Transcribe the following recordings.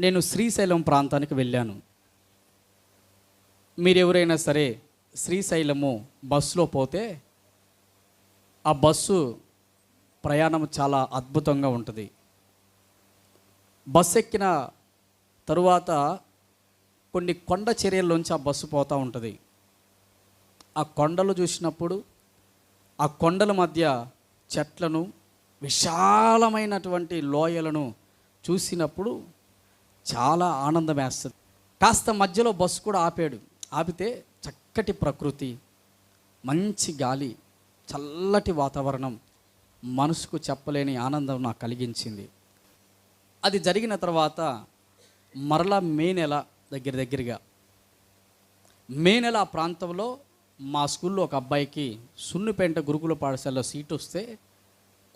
నేను శ్రీశైలం ప్రాంతానికి వెళ్ళాను. మీరు ఎవరైనా సరే శ్రీశైలము బస్సులో పోతే ఆ బస్సు ప్రయాణం చాలా అద్భుతంగా ఉంటుంది. బస్సు ఎక్కిన తరువాత కొన్ని కొండ చర్యల్లోంచి ఆ బస్సు పోతూ ఉంటుంది. ఆ కొండలు చూసినప్పుడు ఆ కొండల మధ్య చెట్లను, విశాలమైనటువంటి లోయలను చూసినప్పుడు చాలా ఆనందం వేస్తుంది. కాస్త మధ్యలో బస్సు కూడా ఆపాడు. ఆపితే చక్కటి ప్రకృతి, మంచి గాలి, చల్లటి వాతావరణం, మనసుకు చెప్పలేని ఆనందం నాకు కలిగించింది. అది జరిగిన తర్వాత మరలా మే నెల దగ్గరగా మే నెల ఆ ప్రాంతంలో మా స్కూల్లో ఒక అబ్బాయికి సున్నిపేంట గురుకుల పాఠశాలలో సీటు వస్తే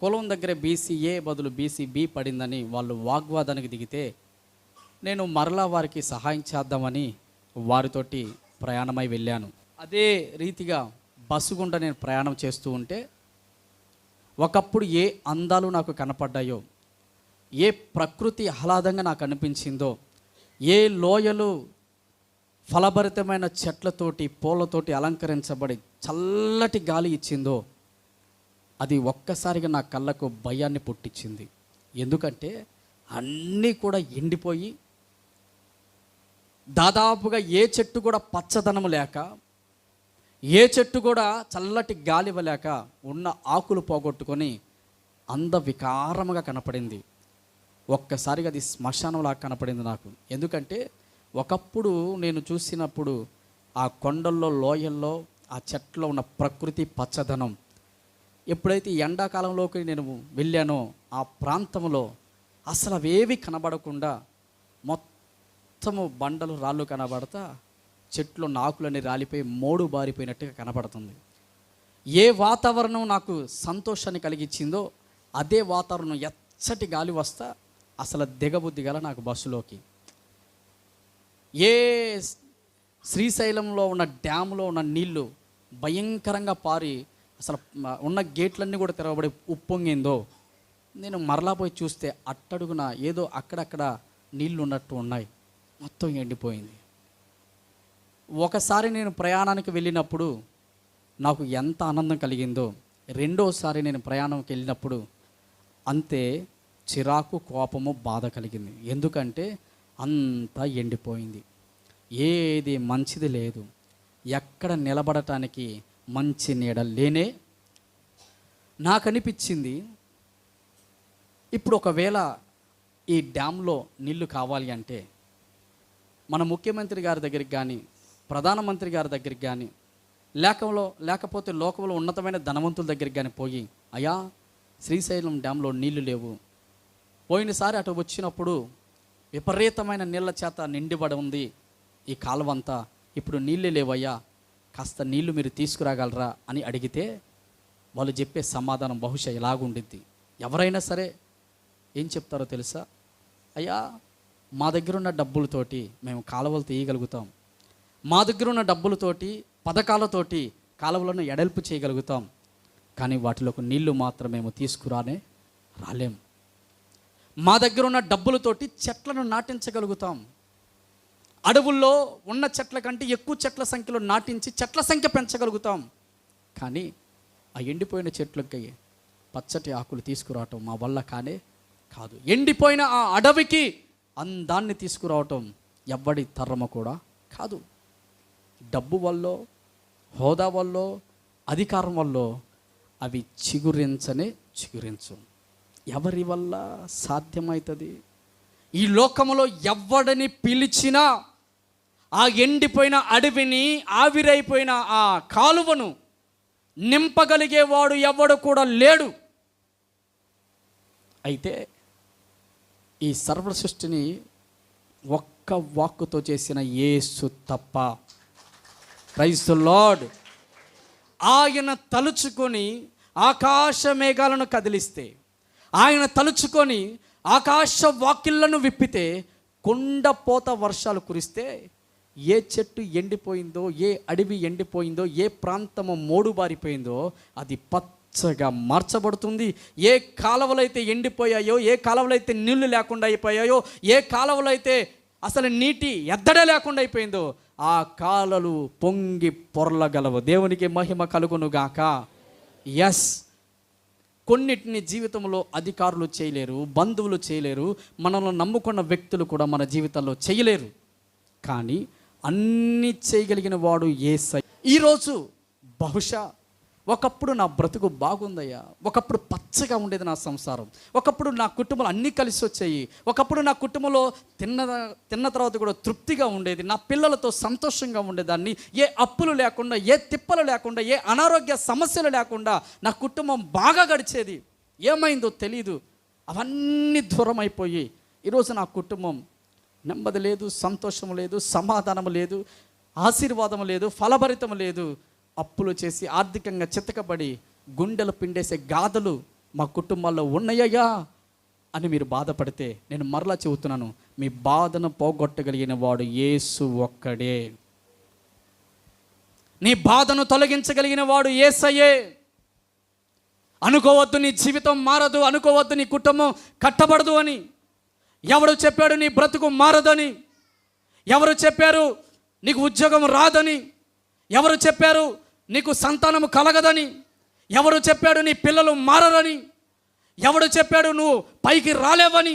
కులం దగ్గర బీసీఏ బదులు బీసీబీ పడిందని వాళ్ళు వాగ్వాదానికి దిగితే నేను మరలా వారికి సహాయం చేద్దామని వారితోటి ప్రయాణమై వెళ్ళాను. అదే రీతిగా బస్సు గుండా నేను ప్రయాణం చేస్తూ ఉంటే ఒకప్పుడు ఏ అందాలు నాకు కనపడ్డాయో, ఏ ప్రకృతి ఆహ్లాదంగా నాకు అనిపించిందో, ఏ లోయలు ఫలభరితమైన చెట్లతోటి పూలతోటి అలంకరించబడి చల్లటి గాలి ఇచ్చిందో అది ఒక్కసారిగా నా కళ్ళకు భయాన్ని పుట్టించింది. ఎందుకంటే అన్నీ కూడా ఎండిపోయి దాదాపుగా ఏ చెట్టు కూడా పచ్చదనము లేక, ఏ చెట్టు కూడా చల్లటి గాలి ఇవ్వలేక ఉన్న ఆకులు పోగొట్టుకొని అందవికారముగా కనపడింది. ఒక్కసారిగా అది శ్మశానంలా కనపడింది నాకు. ఎందుకంటే ఒకప్పుడు నేను చూసినప్పుడు ఆ కొండల్లో, లోయల్లో, ఆ చెట్లో ఉన్న ప్రకృతి పచ్చదనం, ఎప్పుడైతే ఎండాకాలంలోకి నేను వెళ్ళానో ఆ ప్రాంతంలో అసలు అవేవి కనబడకుండా మొత్తము బండలు, రాళ్ళు కనబడతా చెట్లు ఆకులన్నీ రాలిపోయి మోడు బారిపోయినట్టుగా కనబడుతుంది. ఏ వాతావరణం నాకు సంతోషాన్ని కలిగించిందో అదే వాతావరణం ఎచ్చటి గాలి వస్తా అసలు దిగబుద్ధి గల నాకు బస్సులోకి. ఏ శ్రీశైలంలో ఉన్న డ్యాములో ఉన్న నీళ్లు భయంకరంగా పారి అసలు ఉన్న గేట్లన్నీ కూడా తెరవబడి ఉప్పొంగిందో, నేను మరలా పోయి చూస్తే అట్టడుగున ఏదో అక్కడక్కడ నీళ్లు ఉన్నట్టు ఉన్నాయి. మొత్తం ఎండిపోయింది. ఒకసారి నేను ప్రయాణానికి వెళ్ళినప్పుడు నాకు ఎంత ఆనందం కలిగిందో, రెండోసారి నేను ప్రయాణంకి వెళ్ళినప్పుడు అంతే చిరాకు, కోపము, బాధ కలిగింది. ఎందుకంటే అంతా ఎండిపోయింది. ఏది మంచిది లేదు. ఎక్కడ నిలబడటానికి మంచి నీడ లేనే. నాకు అనిపించింది, ఇప్పుడు ఒకవేళ ఈ డ్యాంలో నీళ్లు కావాలి అంటే మన ముఖ్యమంత్రి గారి దగ్గరికి కానీ, ప్రధానమంత్రి గారి దగ్గరికి కానీ, లేకపోతే లోకంలో ఉన్నతమైన ధనవంతుల దగ్గరికి కానీ పోయి, అయ్యా శ్రీశైలం డ్యాంలో నీళ్లు లేవు, పోయినసారి అటు వచ్చినప్పుడు విపరీతమైన నీళ్ళ చేత నిండిబడి ఉంది ఈ కాలువంతా, ఇప్పుడు నీళ్ళే లేవయ్యా, కాస్త నీళ్లు మీరు తీసుకురాగలరా అని అడిగితే వాళ్ళు చెప్పే సమాధానం బహుశా ఇలాగుండిద్ది. ఎవరైనా సరే ఏం చెప్తారో తెలుసా? అయ్యా మా దగ్గర ఉన్న డబ్బులతోటి మేము కాలువలు తీయగలుగుతాం, మా దగ్గర ఉన్న డబ్బులతోటి పథకాలతోటి కాలువలను ఎడల్పు చేయగలుగుతాం, కానీ వాటిలోకి నీళ్లు మాత్రం మేము రాలేం. మా దగ్గర ఉన్న డబ్బులతోటి చెట్లను నాటించగలుగుతాం, అడవుల్లో ఉన్న చెట్ల కంటే ఎక్కువ చెట్ల సంఖ్యలో నాటించి చెట్ల సంఖ్య పెంచగలుగుతాం, కానీ ఆ ఎండిపోయిన చెట్లకి పచ్చటి ఆకులు తీసుకురావటం మా వల్ల కాదు. ఎండిపోయిన ఆ అడవికి అందాన్ని తీసుకురావటం ఎవ్వడి తరమ కూడా కాదు. డబ్బు వల్ల, హోదా వల్ల, అధికారం వల్ల అవి చిగురించు. ఎవరి వల్ల సాధ్యమవుతుంది? ఈ లోకంలో ఎవడిని పిలిచినా ఆ ఎండిపోయిన అడవిని, ఆవిరైపోయిన ఆ కాలువను నింపగలిగేవాడు ఎవడు కూడా లేడు. అయితే ఈ సర్వ సృష్టిని ఒక్క వాక్కుతో చేసిన యేసు తప్ప, ప్రైజ్ ది లార్డ్, ఆయన తలుచుకొని ఆకాశ మేఘాలను కదిలిస్తే, ఆయన తలుచుకొని ఆకాశ వాకిళ్లను విప్పితే, కుండపోత వర్షాలు కురిస్తే, ఏ చెట్టు ఎండిపోయిందో, ఏ అడవి ఎండిపోయిందో, ఏ ప్రాంతము మోడుబారిపోయిందో అది పచ్చగా మార్చబడుతుంది. ఏ కాలువలు అయితే ఎండిపోయాయో, ఏ కాలువలు అయితే నీళ్లు లేకుండా అయిపోయాయో, ఏ కాలువలు అయితే అసలు నీటి ఎద్దడే లేకుండా అయిపోయిందో ఆ కాలలు పొంగి పొరలగలవు. దేవునికి మహిమ కలుగును గాక. ఎస్, కొన్నిటిని జీవితంలో అధికారులు చేయలేరు, బంధువులు చేయలేరు, మనల్ని నమ్ముకున్న వ్యక్తులు కూడా మన జీవితంలో చేయలేరు. కానీ అన్నీ చేయగలిగిన వాడు యేసయ్య. ఈరోజు బహుశా ఒకప్పుడు నా బ్రతుకు బాగుందయ్యా, ఒకప్పుడు పచ్చగా ఉండేది నా సంసారం, ఒకప్పుడు నా కుటుంబంలో అన్నీ కలిసి వచ్చాయి, ఒకప్పుడు నా కుటుంబంలో తిన్న తర్వాత కూడా తృప్తిగా ఉండేది, నా పిల్లలతో సంతోషంగా ఉండేదాన్ని, ఏ అప్పులు లేకుండా, ఏ తిప్పలు లేకుండా, ఏ అనారోగ్య సమస్యలు లేకుండా నా కుటుంబం బాగా గడిచేది. ఏమైందో తెలీదు, అవన్నీ దూరం అయిపోయి ఈరోజు నా కుటుంబం నెమ్మది లేదు, సంతోషం లేదు, సమాధానం లేదు, ఆశీర్వాదం లేదు, ఫలభరితం లేదు. అప్పులు చేసి ఆర్థికంగా చితకబడి గుండెలు పిండేసే గాథలు మా కుటుంబాల్లో ఉన్నాయ్యా అని మీరు బాధపడితే నేను మరలా చెబుతున్నాను, మీ బాధను పోగొట్టగలిగిన వాడు యేసు ఒక్కడే. నీ బాధను తొలగించగలిగిన వాడు యేసయ్యే. అనుకోవద్దు నీ జీవితం మారదు, అనుకోవద్దు నీ కుటుంబం కట్టబడదు అని. ఎవరు చెప్పాడు నీ బ్రతుకు మారదని? ఎవరు చెప్పారు నీకు ఉద్యోగం రాదని? ఎవరు చెప్పారు నీకు సంతానము కలగదని? ఎవరు చెప్పాడు నీ పిల్లలు మారరని? ఎవడు చెప్పాడు నువ్వు పైకి రాలేవని?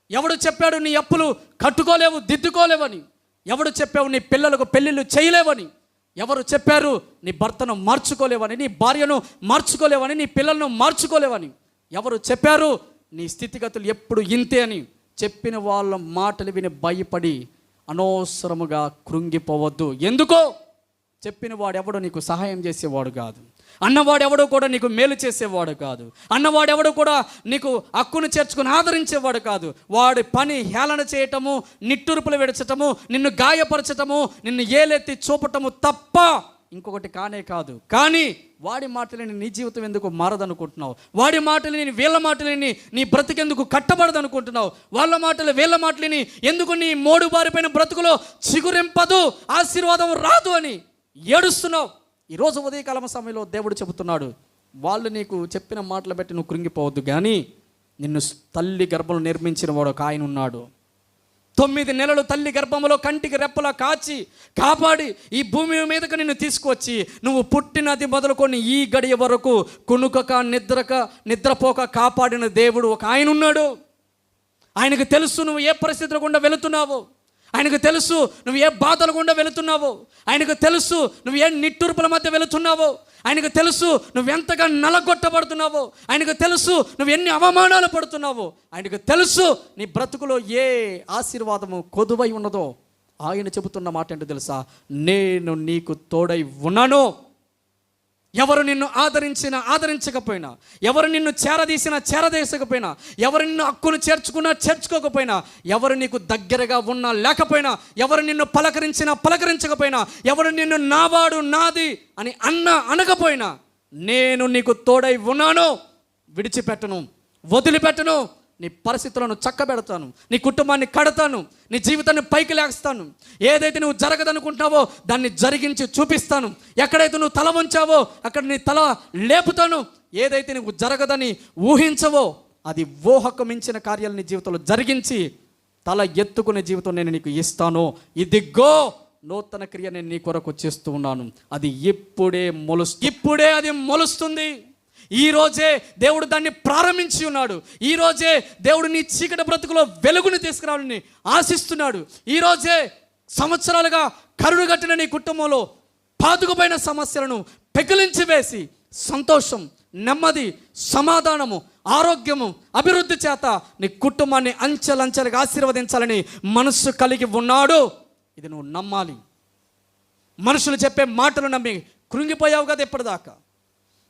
ఎవడు చెప్పాడు నీ అప్పులు కట్టుకోలేవు, దిద్దుకోలేవని? ఎవడు చెప్పావు నీ పిల్లలకు పెళ్ళిళ్ళు చేయలేవని? ఎవరు చెప్పారు నీ భర్తను మార్చుకోలేవని, నీ భార్యను మార్చుకోలేవని, నీ పిల్లలను మార్చుకోలేవని? ఎవరు చెప్పారు నీ స్థితిగతులు ఎప్పుడు ఇంతే అని? చెప్పిన వాళ్ళ మాటలు విని భయపడి అనవసరముగా కృంగిపోవద్దు. ఎందుకో చెప్పిన వాడెవడో నీకు సహాయం చేసేవాడు కాదు, అన్నవాడెవడో కూడా నీకు మేలు చేసేవాడు కాదు, అన్నవాడెవడో కూడా నీకు హక్కును చేర్చుకుని ఆదరించేవాడు కాదు. వాడి పని హేళన చేయటము, నిట్టూర్పులు విడచటము, నిన్ను గాయపరచటము, నిన్ను ఏలెత్తి చూపటము తప్ప ఇంకొకటి కానే కాదు. కానీ వాడి మాటలని నీ జీవితం ఎందుకు మారదనుకుంటున్నావు? వాడి మాటలని, వీళ్ళ మాటలని నీ బ్రతికెందుకు కట్టబడదనుకుంటున్నావు? వాళ్ళ మాటలు, వీళ్ళ మాటలని ఎందుకు నీ మోడు బారిపోయిన బ్రతుకులో చిగురింపదు, ఆశీర్వాదం రాదు అని ఏడుస్తున్నావు. ఈరోజు ఉదయకాలం సమయంలో దేవుడు చెబుతున్నాడు, వాళ్ళు నీకు చెప్పిన మాటలు బట్టి నువ్వు కృంగిపోవద్దు, కానీ నిన్ను తల్లి గర్భంలో నిర్మించిన వాడు ఒక ఆయన ఉన్నాడు. 9 నెలలు తల్లి గర్భంలో కంటికి రెప్పలా కాచి కాపాడి ఈ భూమి మీదకు నిన్ను తీసుకువచ్చి నువ్వు పుట్టినది మొదలుకొని ఈ గడియ వరకు కునుకక నిద్రపోక కాపాడిన దేవుడు ఒక ఆయన ఉన్నాడు. ఆయనకు తెలుసు నువ్వు ఏ పరిస్థితులు గుండా వెళుతున్నావో, ఆయనకు తెలుసు నువ్వు ఏ బాధలు గుండా వెళుతున్నావో, ఆయనకు తెలుసు నువ్వు ఏ నిట్టూర్పుల మధ్య వెళుతున్నావో, ఆయనకు తెలుసు నువ్వెంతగా నలగొట్టబడుతున్నావో, ఆయనకు తెలుసు నువ్వు ఎన్ని అవమానాలు పడుతున్నావో, ఆయనకు తెలుసు నీ బ్రతుకులో ఏ ఆశీర్వాదము కొదువై ఉన్నదో. ఆయన చెబుతున్న మాట ఏంటో తెలుసా? నేను నీకు తోడై ఉన్నాను. ఎవరు నిన్ను ఆదరించకపోయినా, ఎవరు నిన్ను చేరదీసకపోయినా, ఎవరు నిన్ను హక్కును చేర్చుకోకపోయినా, ఎవరు నీకు దగ్గరగా ఉన్నా లేకపోయినా, ఎవరు నిన్ను పలకరించకపోయినా, ఎవరు నిన్ను నావాడు నాది అని అనకపోయినా, నేను నీకు తోడై ఉన్నాను. విడిచిపెట్టను, వదిలిపెట్టను. నీ పరిస్థితులను చక్కబెడతాను, నీ కుటుంబాన్ని కడతాను, నీ జీవితాన్ని పైకి లేస్తాను. ఏదైతే నువ్వు జరగదనుకుంటున్నావో దాన్ని జరిగించి చూపిస్తాను. ఎక్కడైతే నువ్వు తల వంచావో అక్కడ నీ తల లేపుతాను. ఏదైతే నువ్వు జరగదని ఊహించవో అది ఊహకు మించిన కార్యాలు నీ జీవితంలో జరిగించి తల ఎత్తుకునే జీవితం నేను నీకు ఇస్తాను. ఇదిగో నూతన క్రియ నేను నీ కొరకు చేస్తూ ఉన్నాను. అది ఇప్పుడే అది మొలుస్తుంది. ఈరోజే దేవుడు దాన్ని ప్రారంభించి ఉన్నాడు. ఈరోజే దేవుడు నీ చీకటి బ్రతుకులో వెలుగుని తీసుకురావాలని ఆశిస్తున్నాడు. ఈరోజే సంవత్సరాలుగా కరుడుగట్టిన నీ కుటుంబంలో పాతుకుపోయిన సమస్యలను పెకిలించి వేసి సంతోషం, నెమ్మది, సమాధానము, ఆరోగ్యము, అభివృద్ధి చేత నీ కుటుంబాన్ని అంచెలంచెలుగా ఆశీర్వదించాలని మనస్సు కలిగి ఉన్నాడు. ఇది నువ్వు నమ్మాలి. మనుషులు చెప్పే మాటలు నమ్మి కృంగిపోయావు కదా ఇప్పటిదాకా.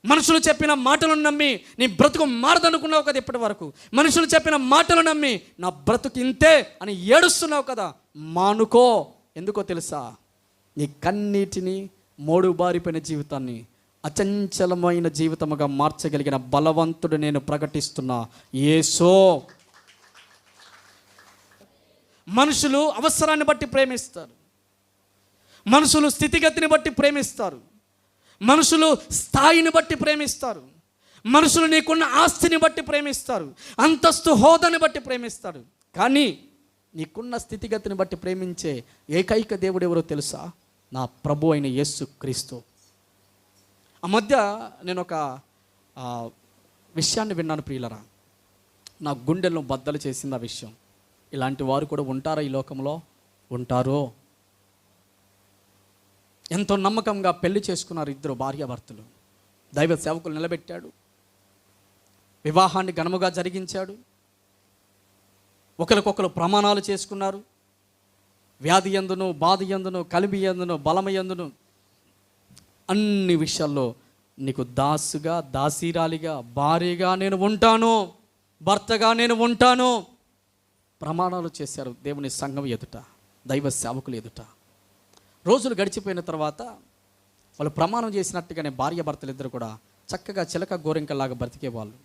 మనుషులు చెప్పిన మాటలను నమ్మి నీ బ్రతుకు మారదనుకున్నావు కదా ఇప్పటి వరకు. మనుషులు చెప్పిన మాటలు నమ్మి నా బ్రతుకు ఇంతే అని ఏడుస్తున్నావు కదా. మానుకో. ఎందుకో తెలుసా? నీ కన్నీటిని, మోడు బారిపోయిన జీవితాన్ని అచంచలమైన జీవితముగా మార్చగలిగిన బలవంతుడు నేను ప్రకటిస్తున్నా, యేసో. మనుషులు అవసరాన్ని బట్టి ప్రేమిస్తారు, మనుషులు స్థితిగతిని బట్టి ప్రేమిస్తారు, మనుషులు స్థాయిని బట్టి ప్రేమిస్తారు, మనుషులు నీకున్న ఆస్తిని బట్టి ప్రేమిస్తారు, అంతస్తు హోదాని బట్టి ప్రేమిస్తారు. కానీ నీకున్న స్థితిగతిని బట్టి ప్రేమించే ఏకైక దేవుడు ఎవరో తెలుసా? నా ప్రభు అయిన యేసు క్రీస్తు. ఆ మధ్య నేను ఒక విషయాన్ని విన్నాను ప్రియులరా, నా గుండెలను బద్దలు చేసింది ఆ విషయం. ఇలాంటి వారు కూడా ఉంటారా ఈ లోకంలో? ఉంటారో. ఎంతో నమ్మకంగా పెళ్లి చేసుకున్నారు ఇద్దరు భార్యాభర్తలు. దైవ సేవకులు నిలబెట్టాడు, వివాహాన్ని ఘనముగా జరిగించాడు, ఒకరికొకరు ప్రమాణాలు చేసుకున్నారు. వ్యాధి యందును, బాధ యందును, కలిమి యందును, బలమ యందును అన్ని విషయాల్లో నీకు దాసుగా, దాసీరాలిగా, భార్యగా నేను ఉంటాను, భర్తగా నేను ఉంటాను ప్రమాణాలు చేశారు దేవుని సంఘం ఎదుట, దైవ సేవకులు ఎదుట. రోజులు గడిచిపోయిన తర్వాత వాళ్ళు ప్రమాణం చేసినట్టుగానే భార్య భర్తలు ఇద్దరు కూడా చక్కగా చిలక గోరింకల్లాగా బ్రతికేవాళ్ళు.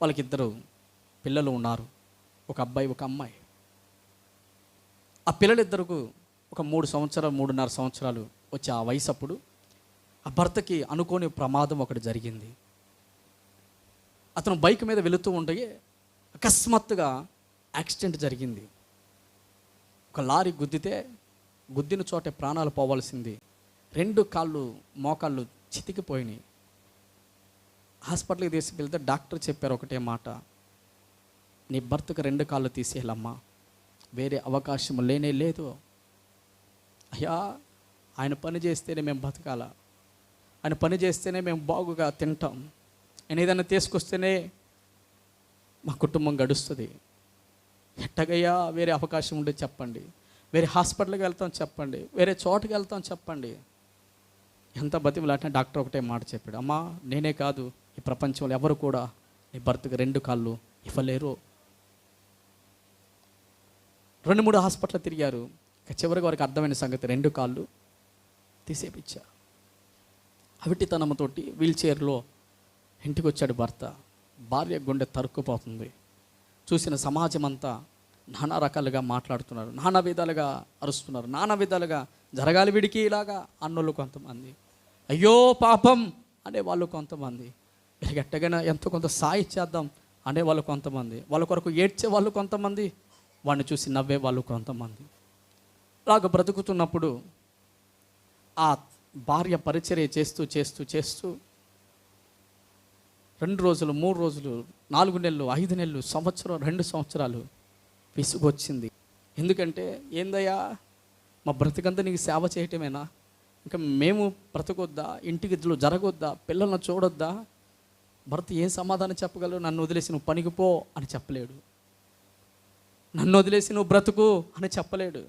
వాళ్ళకిద్దరు పిల్లలు ఉన్నారు, ఒక అబ్బాయి ఒక అమ్మాయి. ఆ పిల్లలిద్దరికి ఒక 3.5 సంవత్సరాలు వచ్చే ఆ వయసు అప్పుడు ఆ భర్తకి అనుకోని ప్రమాదం ఒకటి జరిగింది. అతను బైక్ మీద వెళుతూ ఉండగా అకస్మాత్తుగా యాక్సిడెంట్ జరిగింది. ఒక లారీ గుద్దిన చోటే ప్రాణాలు పోవాల్సింది. 2 కాళ్ళు మోకాళ్ళు చితికిపోయినాయి. హాస్పిటల్కి తీసుకెళ్తే డాక్టర్ చెప్పారు ఒకటే మాట, నీ భర్తకు 2 కాళ్ళు తీసేయాలమ్మా, వేరే అవకాశం లేనే లేదు. అయ్యా, ఆయన పని చేస్తేనే మేము బతకాలా, ఆయన పని చేస్తేనే మేము బాగుగా తింటాం, ఆయన ఏదైనా తీసుకొస్తేనే మా కుటుంబం గడుస్తుంది. ఎట్టగయ్యా వేరే అవకాశం ఉండే చెప్పండి, వేరే హాస్పిటల్కి వెళ్తాం చెప్పండి, వేరే చోటుకి వెళ్తాం చెప్పండి. ఎంత బతిమలాంటే డాక్టర్ ఒకటే మాట చెప్పాడు, అమ్మా నేనే కాదు ఈ ప్రపంచంలో ఎవరు కూడా నీ భర్తకు 2 కాళ్ళు ఇవ్వలేరు. 2-3 హాస్పిటల్ తిరిగారు. చివరికి వారికి అర్థమైన సంగతి, 2 కాళ్ళు తీసేపిచ్చారు. అవిటితనంతోటి వీల్ చైర్లో ఇంటికి వచ్చాడు భర్త. భార్య గుండె తరుక్కుపోతుంది. చూసిన సమాజం అంతా నానా రకాలుగా మాట్లాడుతున్నారు, నానా విధాలుగా అరుస్తున్నారు, నానా విధాలుగా జరగాలి వీడికి ఇలాగా అన్నోళ్ళు కొంతమంది, అయ్యో పాపం అనేవాళ్ళు కొంతమంది, వీళ్ళకి ఎట్టగైనా ఎంతో కొంత సాయి చేద్దాం అనేవాళ్ళు కొంతమంది, వాళ్ళ కొరకు ఏడ్చే వాళ్ళు కొంతమంది, వాడిని చూసి నవ్వే వాళ్ళు కొంతమంది. అలాగ బ్రతుకుతున్నప్పుడు ఆ భార్య పరిచర్య చేస్తూ చేస్తూ చేస్తూ 2 రోజులు, 3 రోజులు, 4 నెలలు, 5 నెలలు, సంవత్సరం, 2 సంవత్సరాలు విసుగొచ్చింది. ఎందుకంటే ఏందయ్యా మా బ్రతికంతా నీకు సేవ చేయటమేనా, ఇంకా మేము బ్రతకొద్దా, ఇంటికి జరగొద్దా, పిల్లలను చూడొద్దా? భర్త ఏం సమాధానం చెప్పగలరు? నన్ను వదిలేసి నువ్వు పనికి పో అని చెప్పలేడు, నన్ను వదిలేసి నువ్వు బ్రతుకు అని చెప్పలేడు.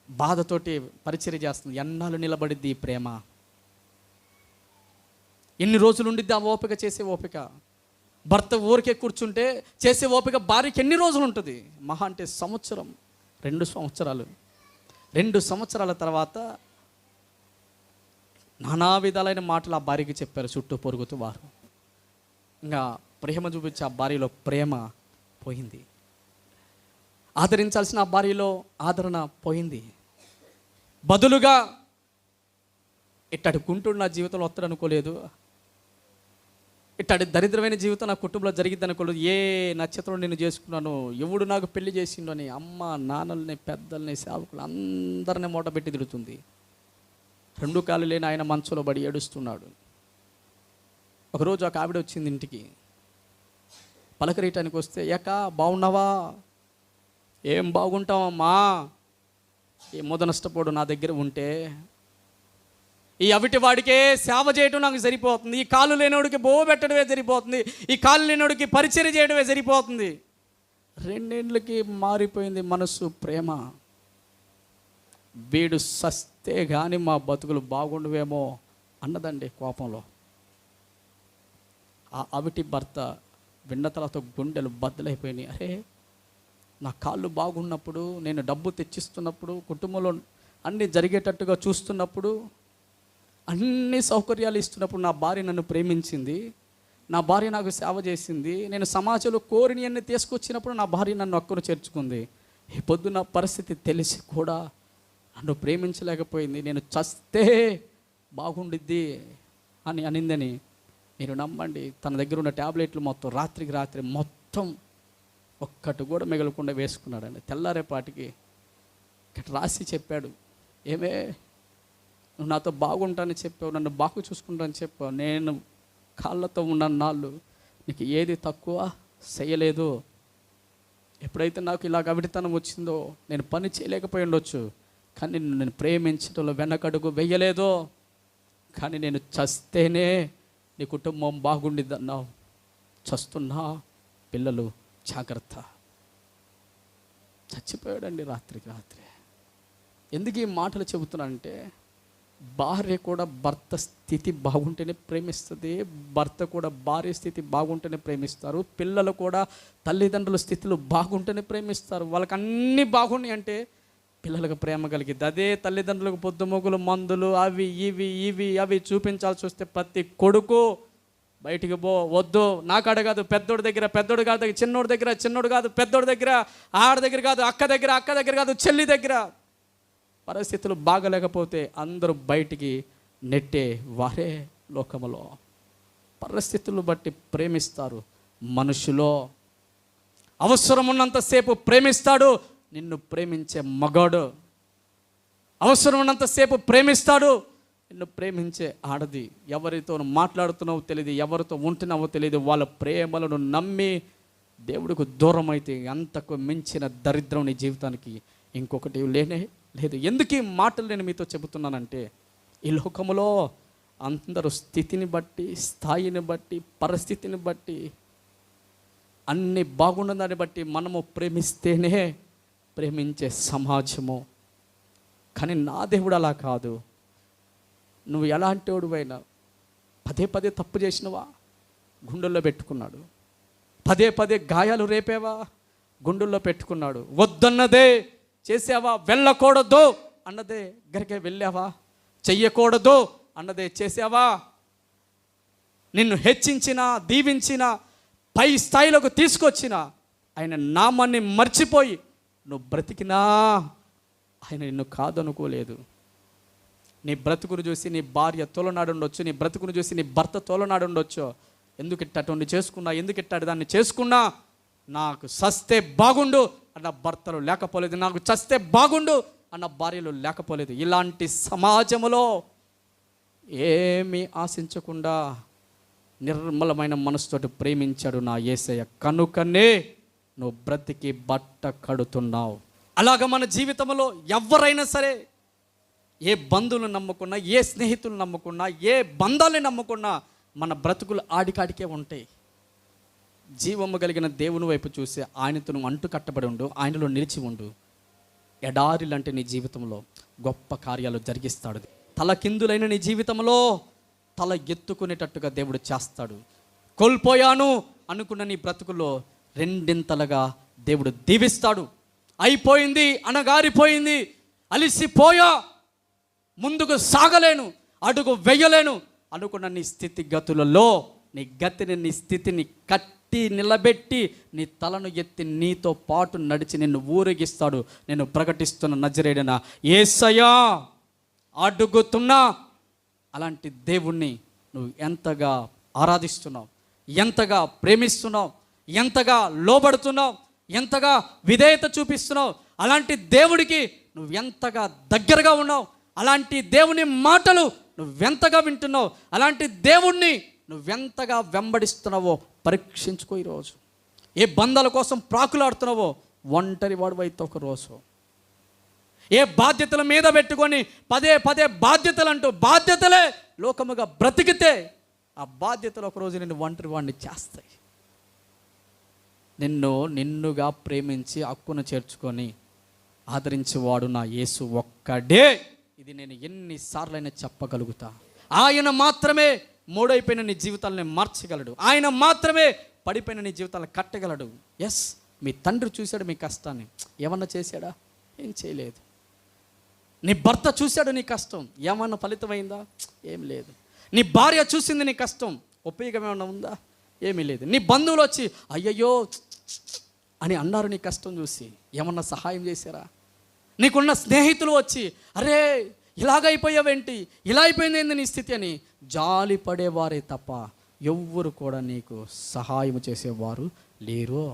బాధతోటి పరిచర్య చేస్తుంది. ఎన్నాళ్ళు నిలబడిద్ది ఈ ప్రేమ? ఎన్ని రోజులు ఉండిద్ది ఆ ఓపిక, చేసే ఓపిక? భర్త ఊరికే కూర్చుంటే చేసే ఓపిక భార్యకి ఎన్ని రోజులు ఉంటుంది? మహా అంటే సంవత్సరం, 2 సంవత్సరాలు. 2 సంవత్సరాల తర్వాత నానా విధాలైన మాటలు ఆ భార్యకి చెప్పారు చుట్టూ పొరుగుతూ వారు. ఇంకా ప్రేమ చూపించి ఆ భార్యలో ప్రేమ పోయింది. ఆదరించాల్సిన ఆ భార్యలో ఆదరణ పోయింది. బదులుగా ఇట్టడి కుంటుడు నా జీవితంలో వస్తాడు అనుకోలేదు, ఇట్టడి దరిద్రమైన జీవితం నా కుటుంబంలో జరిగిద్ది అనుకోలేదు. ఏ నక్షత్రం నేను చేసుకున్నాను, ఎవడు నాకు పెళ్లి చేసిండు అని అమ్మ నాన్నల్ని, పెద్దల్ని, సేవకులు అందరినీ మూట పెట్టి తిడుతుంది. 2 కాళ్ళు లేని ఆయన మంచంలో పడి ఏడుస్తున్నాడు. ఒకరోజు ఒక ఆవిడ వచ్చింది ఇంటికి. పలకరీయటానికి వస్తే, ఏకా బాగున్నావా? ఏం బాగుంటావమ్మా, ఏ ముద నష్టపోడు నా దగ్గర ఉంటే, ఈ అవిటి వాడికే సేవ చేయడం నాకు సరిపోతుంది, ఈ కాళ్ళు లేనివాడికి బో పెట్టడమే సరిపోతుంది, ఈ కాళ్ళు లేనివాడికి పరిచర్య చేయడమే సరిపోతుంది. 2 ఏళ్ళకి మారిపోయింది మనసు, ప్రేమ. వీడు సస్తే కానీ మా బతుకులు బాగుండవేమో అన్నదండి కోపంలో. ఆ అవిటి భర్త విన్న తర్వాత గుండెలు బద్దలైపోయినాయి. అరే, నా కాళ్ళు బాగున్నప్పుడు, నేను డబ్బు తెచ్చిస్తున్నప్పుడు, కుటుంబంలో అన్నీ జరిగేటట్టుగా చూస్తున్నప్పుడు, అన్ని సౌకర్యాలు ఇస్తున్నప్పుడు నా భార్య నన్ను ప్రేమించింది, నా భార్య నాకు సేవ చేసింది, నేను సమాజంలో కోరిని అన్ని తీసుకొచ్చినప్పుడు నా భార్య నన్ను అక్కను చేర్చుకుంది. ఈ పొద్దున్న పరిస్థితి తెలిసి కూడా నన్ను ప్రేమించలేకపోయింది. నేను చస్తే బాగుండిద్ది అని అనిందని మీరు నమ్మండి, తన దగ్గర ఉన్న ట్యాబ్లెట్లు మొత్తం రాత్రికి రాత్రి మొత్తం ఒక్కటి కూడా మిగలకుండా వేసుకున్నాడండి. తెల్లారేపాటికి ఇక్కడ రాసి చెప్పాడు, ఏమే నువ్వు నాతో బాగుంటానని చెప్పావు, నన్ను బాగు చూసుకుంటానని చెప్పావు, నేను కాళ్ళతో ఉన్న నాళ్ళు నీకు ఏది తక్కువ చేయలేదు. ఎప్పుడైతే నాకు ఇలాగ అవిటితనం వచ్చిందో నేను పని చేయలేకపోయి ఉండొచ్చు, కానీ నేను ప్రేమించడంలో వెనకడుగు వెయ్యలేదు. కానీ నేను చస్తేనే నీ కుటుంబం బాగుండిద్దన్నావు, చస్తున్నా పిల్లలు జాగ్రత్త. చచ్చిపోయాడండి రాత్రికి రాత్రి. ఎందుకు ఈ మాటలు చెబుతున్నానంటే, భార్య కూడా భర్త స్థితి బాగుంటేనే ప్రేమిస్తుంది, భర్త కూడా భార్య స్థితి బాగుంటేనే ప్రేమిస్తారు, పిల్లలు కూడా తల్లిదండ్రుల స్థితిలో బాగుంటేనే ప్రేమిస్తారు. వాళ్ళకి అన్నీ బాగున్నాయి అంటే పిల్లలకు ప్రేమ కలిగిద్ది. అదే తల్లిదండ్రులకు పొద్దుమొగులు మందులు అవి ఇవి చూపించాల్సి వస్తే ప్రతి కొడుకు బయటికి వద్దు, నాకు అడగదు, పెద్దోడి దగ్గర పెద్దోడు కాదు, చిన్నోడి దగ్గర చిన్నోడు కాదు, పెద్దోడి దగ్గర ఆడ దగ్గర కాదు, అక్క దగ్గర కాదు, చెల్లి దగ్గర. పరిస్థితులు బాగలేకపోతే అందరూ బయటికి నెట్టే వారే లోకములో. పరిస్థితులు బట్టి ప్రేమిస్తారు. మనుషులో అవసరం ఉన్నంతసేపు ప్రేమిస్తాడు నిన్ను ప్రేమించే మగాడు, అవసరం ఉన్నంతసేపు ప్రేమిస్తాడు నిన్ను ప్రేమించే ఆడది. ఎవరితో మాట్లాడుతున్నావో తెలియదు, ఎవరితో ఉంటున్నావో తెలియదు, వాళ్ళ ప్రేమలను నమ్మి దేవుడికి దూరం అయితే అంతకు మించిన దరిద్రం నీ జీవితానికి ఇంకొకటి లేనే లేదు. ఎందుకు ఈ మాటలు నేను మీతో చెబుతున్నానంటే, ఈ లోకములో అందరూ స్థితిని బట్టి, స్థాయిని బట్టి, పరిస్థితిని బట్టి, అన్ని బాగున్నదాన్ని బట్టి మనము ప్రేమిస్తేనే ప్రేమించే సమాజము. కానీ నా దేవుడు అలా కాదు. నువ్వు ఎలాంటి వాడివైనా పదే తప్పు చేసినవా, గుండెల్లో పెట్టుకున్నాడు. పదే గాయాలు రేపేవా, గుండెల్లో పెట్టుకున్నాడు. వద్దన్నదే చేసావా, వెళ్ళకూడదు అన్నదే దగ్గరికి వెళ్ళావా, చెయ్యకూడదు అన్నదే చేసావా, నిన్ను హెచ్చించిన, దీవించిన, పై స్థాయిలోకి తీసుకొచ్చిన ఆయన నామాన్ని మర్చిపోయి నువ్వు బ్రతికినా ఆయన నిన్ను కాదనుకోలేదు. నీ బ్రతుకును చూసి నీ భార్య తోలనాడు ఉండొచ్చు, నీ బ్రతుకును చూసి నీ భర్త తోలనాడు ఉండొచ్చు. ఎందుకు ఇట్టటువంటి చేసుకున్నా, ఎందుకు ఇట్టాడు దాన్ని చేసుకున్నా, నాకు చస్తే బాగుండు అన్న భర్తలు లేకపోలేదు, నాకు చస్తే బాగుండు అన్న భార్యలు లేకపోలేదు. ఇలాంటి సమాజంలో ఏమీ ఆశించకుండా నిర్మలమైన మనసుతోటి ప్రేమించాడు నా యేసయ్య. కనుకనే నువ్వు బ్రతికి బట్ట కడుతున్నావు. అలాగ మన జీవితంలో ఎవరైనా సరే, ఏ బంధువులు నమ్ముకున్నా, ఏ స్నేహితులు నమ్ముకున్నా, ఏ బంధాలను నమ్ముకున్నా మన బ్రతుకులు ఆడికాడికే ఉంటాయి. జీవము కలిగిన దేవుని వైపు చూసి ఆయనతో నువ్వు అంటు కట్టబడి ఉండు, ఆయనలో నిలిచి ఉండు. ఎడారి లాంటి నీ జీవితంలో గొప్ప కార్యాలు జరిగిస్తాడు. తలకిందులైన నీ జీవితంలో తల ఎత్తుకునేటట్టుగా దేవుడు చేస్తాడు. కోల్పోయాను అనుకున్న నీ బ్రతుకులో రెండింతలుగా దేవుడు దీవిస్తాడు. అయిపోయింది, అనగారిపోయింది, అలిసిపోయా, ముందుకు సాగలేను, అడుగు వెయ్యలేను అనుకున్న నీ స్థితిగతులలో నీ గతిని, నీ స్థితిని కట్టి నిలబెట్టి నీ తలను ఎత్తి నీతో పాటు నడిచి నిన్ను ఊరేగిస్తాడు. నేను ప్రకటిస్తున్న నజరేయుడైన యేసయ్యా అడుగుతున్నా. అలాంటి దేవుణ్ణి నువ్వు ఎంతగా ఆరాధిస్తున్నావు, ఎంతగా ప్రేమిస్తున్నావు, ఎంతగా లోబడుతున్నావు, ఎంతగా విధేయత చూపిస్తున్నావు, అలాంటి దేవుడికి నువ్వు ఎంతగా దగ్గరగా ఉన్నావు, అలాంటి దేవుని మాటలు నువ్వెంతగా వింటున్నావు, అలాంటి దేవుణ్ణి నువ్వెంతగా వెంబడిస్తున్నావో పరీక్షించుకో. ఈరోజు ఏ బంధాల కోసం ప్రాకులాడుతున్నావో ఒంటరి వాడువైతే ఒక రోజు, ఏ బాధ్యతల మీద పెట్టుకొని పదే బాధ్యతలు అంటూ బాధ్యతలే లోకముగా బ్రతికితే ఆ బాధ్యతలు ఒకరోజు నిన్ను ఒంటరి వాడిని చేస్తాయి. నిన్నుగా ప్రేమించి హక్కును చేర్చుకొని ఆదరించేవాడు నా యేసు ఒక్కడే. ఇది నేను ఎన్నిసార్లైనా చెప్పగలుగుతా. ఆయన మాత్రమే మూడైపోయిన నీ జీవితాలని మార్చగలడు. ఆయన మాత్రమే పడిపోయిన నీ జీవితాలను కట్టగలడు. ఎస్, మీ తండ్రి చూశాడు మీ కష్టాన్ని, ఏమన్నా చేశాడా? ఏం చేయలేదు. నీ భర్త చూశాడు నీ కష్టం, ఏమన్నా ఫలితమైందా? ఏం లేదు. నీ భార్య చూసింది నీ కష్టం, ఉపయోగం ఏమన్నా ఉందా? ఏమీ లేదు. నీ బంధువులు వచ్చి అయ్యయ్యో అని అన్నారు నీ కష్టం చూసి, ఏమన్నా సహాయం చేశారా? నీకున్న స్నేహితులు వచ్చి అరే ఇలాగైపోయావేంటి, ఇలా అయిపోయింది ఏంది నీ స్థితి అని జాలి పడేవారే తప్ప ఎవ్వరు కూడా నీకు సహాయం చేసేవారు లేరు.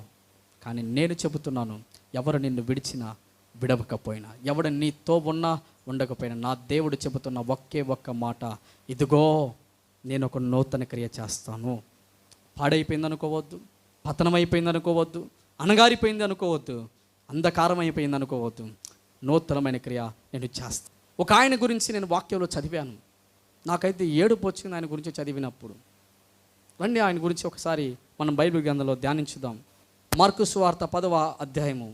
కానీ నేను చెబుతున్నాను, ఎవరు నిన్ను విడిచినా విడవకపోయినా, ఎవడు నీతో ఉన్నా ఉండకపోయినా, నా దేవుడు చెబుతున్న ఒకే ఒక్క మాట, ఇదిగో నేను ఒక నూతన క్రియ చేస్తాను. పాడైపోయింది అనుకోవద్దు, పతనం అయిపోయింది అనుకోవద్దు, అణగారిపోయింది అనుకోవద్దు, అంధకారం అయిపోయింది అనుకోవద్దు. నూతనమైన క్రియ నేను చేస్తాను. ఒక ఆయన గురించి నేను వాక్యంలో చదివాను, నాకైతే ఏడుపు వచ్చింది ఆయన గురించి చదివినప్పుడు. రండి ఆయన గురించి ఒకసారి మనం బైబిల్ గ్రంథంలో ధ్యానించుదాం. మార్కు సువార్త 10వ అధ్యాయము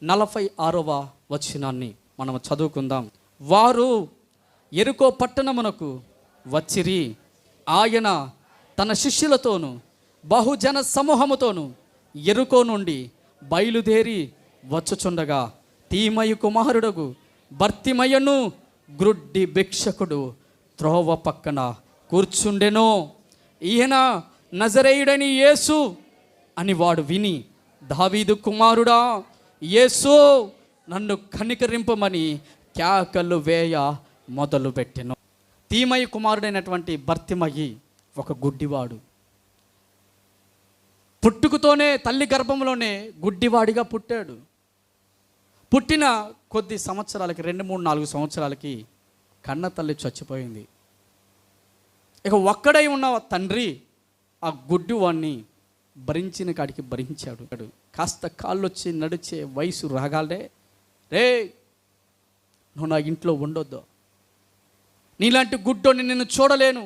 46వ వచనాన్ని మనం చదువుకుందాం. వారు యెరికో పట్టణమునకు వచ్చిరి. ఆయన తన శిష్యులతోనూ బహుజన సమూహముతోనూ యెరికో నుండి బయలుదేరి వచ్చుచుండగా తీమయి కుమారుడగు బర్తిమయ్యను గ్రుడ్డి భిక్షకుడు త్రోవ పక్కన కూర్చుండెను. ఈయన నజరేయుడని యేసు అని వాడు విని, దావీదు కుమారుడా యేసు, నన్ను కనికరింపమని కేకలు వేయ మొదలుపెట్టెను. తీమయి కుమారుడైనటువంటి బర్తిమయి ఒక గుడ్డివాడు. పుట్టుకతోనే తల్లి గర్భంలోనే గుడ్డివాడిగా పుట్టాడు. పుట్టిన కొద్ది సంవత్సరాలకి 2-3-4 సంవత్సరాలకి కన్న తల్లి చచ్చిపోయింది. ఇక ఒక్కడై ఉన్న తండ్రి ఆ గుడ్డివాడిని భరించిన కాడికి భరించాడు. కాస్త కాళ్ళు వచ్చి నడిచే వయసు రాగాలే, రే నువ్వు నా ఇంట్లో ఉండొద్దు, నీలాంటి గుడ్డోని నేను చూడలేను,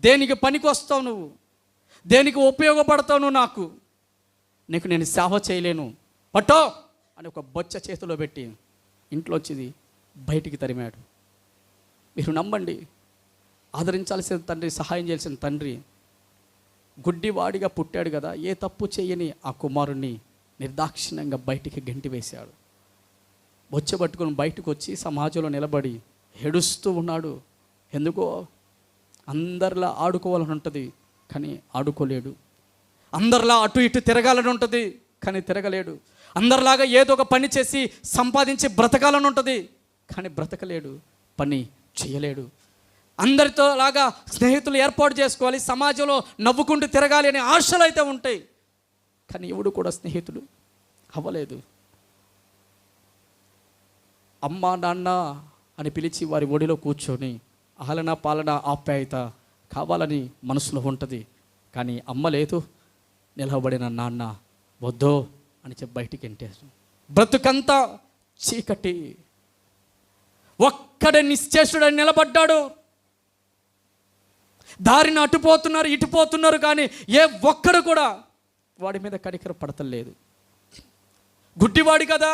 దేనికి పనికి వస్తావు నువ్వు, దేనికి ఉపయోగపడతావు నువ్వు, నీకు నేను సేవ చేయలేను, పట్టో అని ఒక బొచ్చ చేతిలో పెట్టి ఇంట్లోంచి బయటికి తరిమాడు. మీరు నమ్మండి, ఆదరించాల్సిన తండ్రి, సహాయం చేయాల్సిన తండ్రి గుడ్డివాడిగా పుట్టాడు కదా, ఏ తప్పు చేయని ఆ కుమారుణ్ణి నిర్దాక్షిణ్యంగా బయటికి గెంటి వేశాడు. బొచ్చ పట్టుకుని బయటకు వచ్చి సమాజంలో నిలబడి ఏడుస్తూ ఉన్నాడు. ఎందుకో అందరిలా ఆడుకోవాలని ఉంటుంది కానీ ఆడుకోలేడు, అందరిలా అటు ఇటు తిరగాలని ఉంటుంది కానీ తిరగలేడు, అందరిలాగా ఏదో ఒక పని చేసి సంపాదించి బ్రతకాలని ఉంటుంది కానీ బ్రతకలేడు, పని చేయలేడు. అందరితో లాగా స్నేహితులు ఏర్పాటు చేసుకోవాలి, సమాజంలో నవ్వుకుంటూ తిరగాలి అనే ఆశలు అయితే ఉంటాయి కానీ ఎవడు కూడా స్నేహితుడు అవ్వలేదు. అమ్మ నాన్న అని పిలిచి వారి ఒడిలో కూర్చొని ఆలన పాలన ఆప్యాయత కావాలని మనసులో ఉంటుంది కానీ అమ్మ లేదు, నిలబడిన నాన్న వద్దో అని చెప్పి బయటికి ఎంటేసు. బ్రతుకంతా చీకటి, ఒక్కడే నిశ్చేషుడని నిలబడ్డాడు. దారిని అటుపోతున్నారు ఇటుపోతున్నారు కానీ ఏ ఒక్కడు కూడా వాడి మీద కనికర పడతలేదు. గుడ్డివాడి కదా,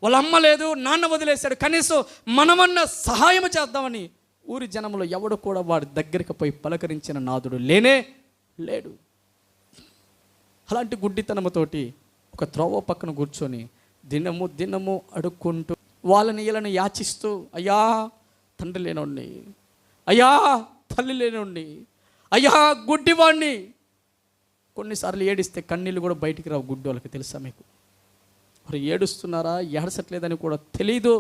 వాళ్ళ అమ్మ లేదు, నాన్న వదిలేశాడు, కనీసం మనమన్న సహాయం చేద్దామని ఊరి జనంలో ఎవడు కూడా వాడి దగ్గరికి పోయి పలకరించిన నాదుడు లేనే లేడు. అలాంటి గుడ్డితనముతోటి ఒక త్రోవ పక్కన కూర్చొని దినము దినము అడుక్కుంటూ వాళ్ళని వీళ్ళని యాచిస్తూ, అయ్యా తండ్రి లేనోడిని, అయ్యా తల్లి లేనోడిని, అయ్యా గుడ్డివాడిని. కొన్నిసార్లు ఏడిస్తే కన్నీళ్ళు కూడా బయటికి రావు గుడ్డి వాళ్ళకి, తెలుసా మీకు? మరి ఏడుస్తున్నారా ఏడసట్లేదని కూడా తెలీదు.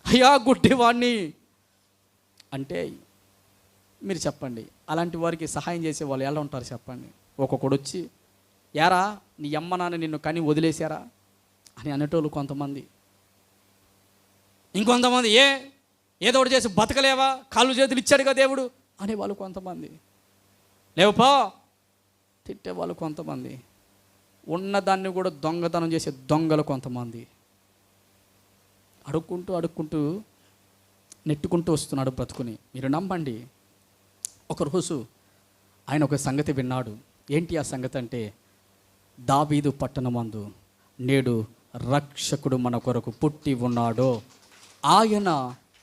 అయ్యా గుడ్డివాడిని అంటే మీరు చెప్పండి, అలాంటి వారికి సహాయం చేసే వాళ్ళు ఎలా ఉంటారు చెప్పండి? ఒక్కొక్కడు వచ్చి, యారా నీ అమ్మ నాన్న నిన్ను కని వదిలేశారా అని అనేటోళ్ళు కొంతమంది, ఇంకొంతమంది ఏదో ఒకటి చేసి బతకలేవా, కాళ్ళు చేతులు ఇచ్చాడుగా దేవుడు అనేవాళ్ళు కొంతమంది, లేవపా తిట్టేవాళ్ళు కొంతమంది, ఉన్నదాన్ని కూడా దొంగతనం చేసే దొంగలు కొంతమంది. అడుక్కుంటూ నెట్టుకుంటూ వస్తున్నాడు బ్రతుకుని. మీరు నమ్మండి, ఒకరోజు ఆయన ఒక సంగతి విన్నాడు. ఏంటి ఆ సంగతి అంటే, దావీదు పట్టణమందు నేడు రక్షకుడు మన కొరకు పుట్టి ఉన్నాడో, ఆయన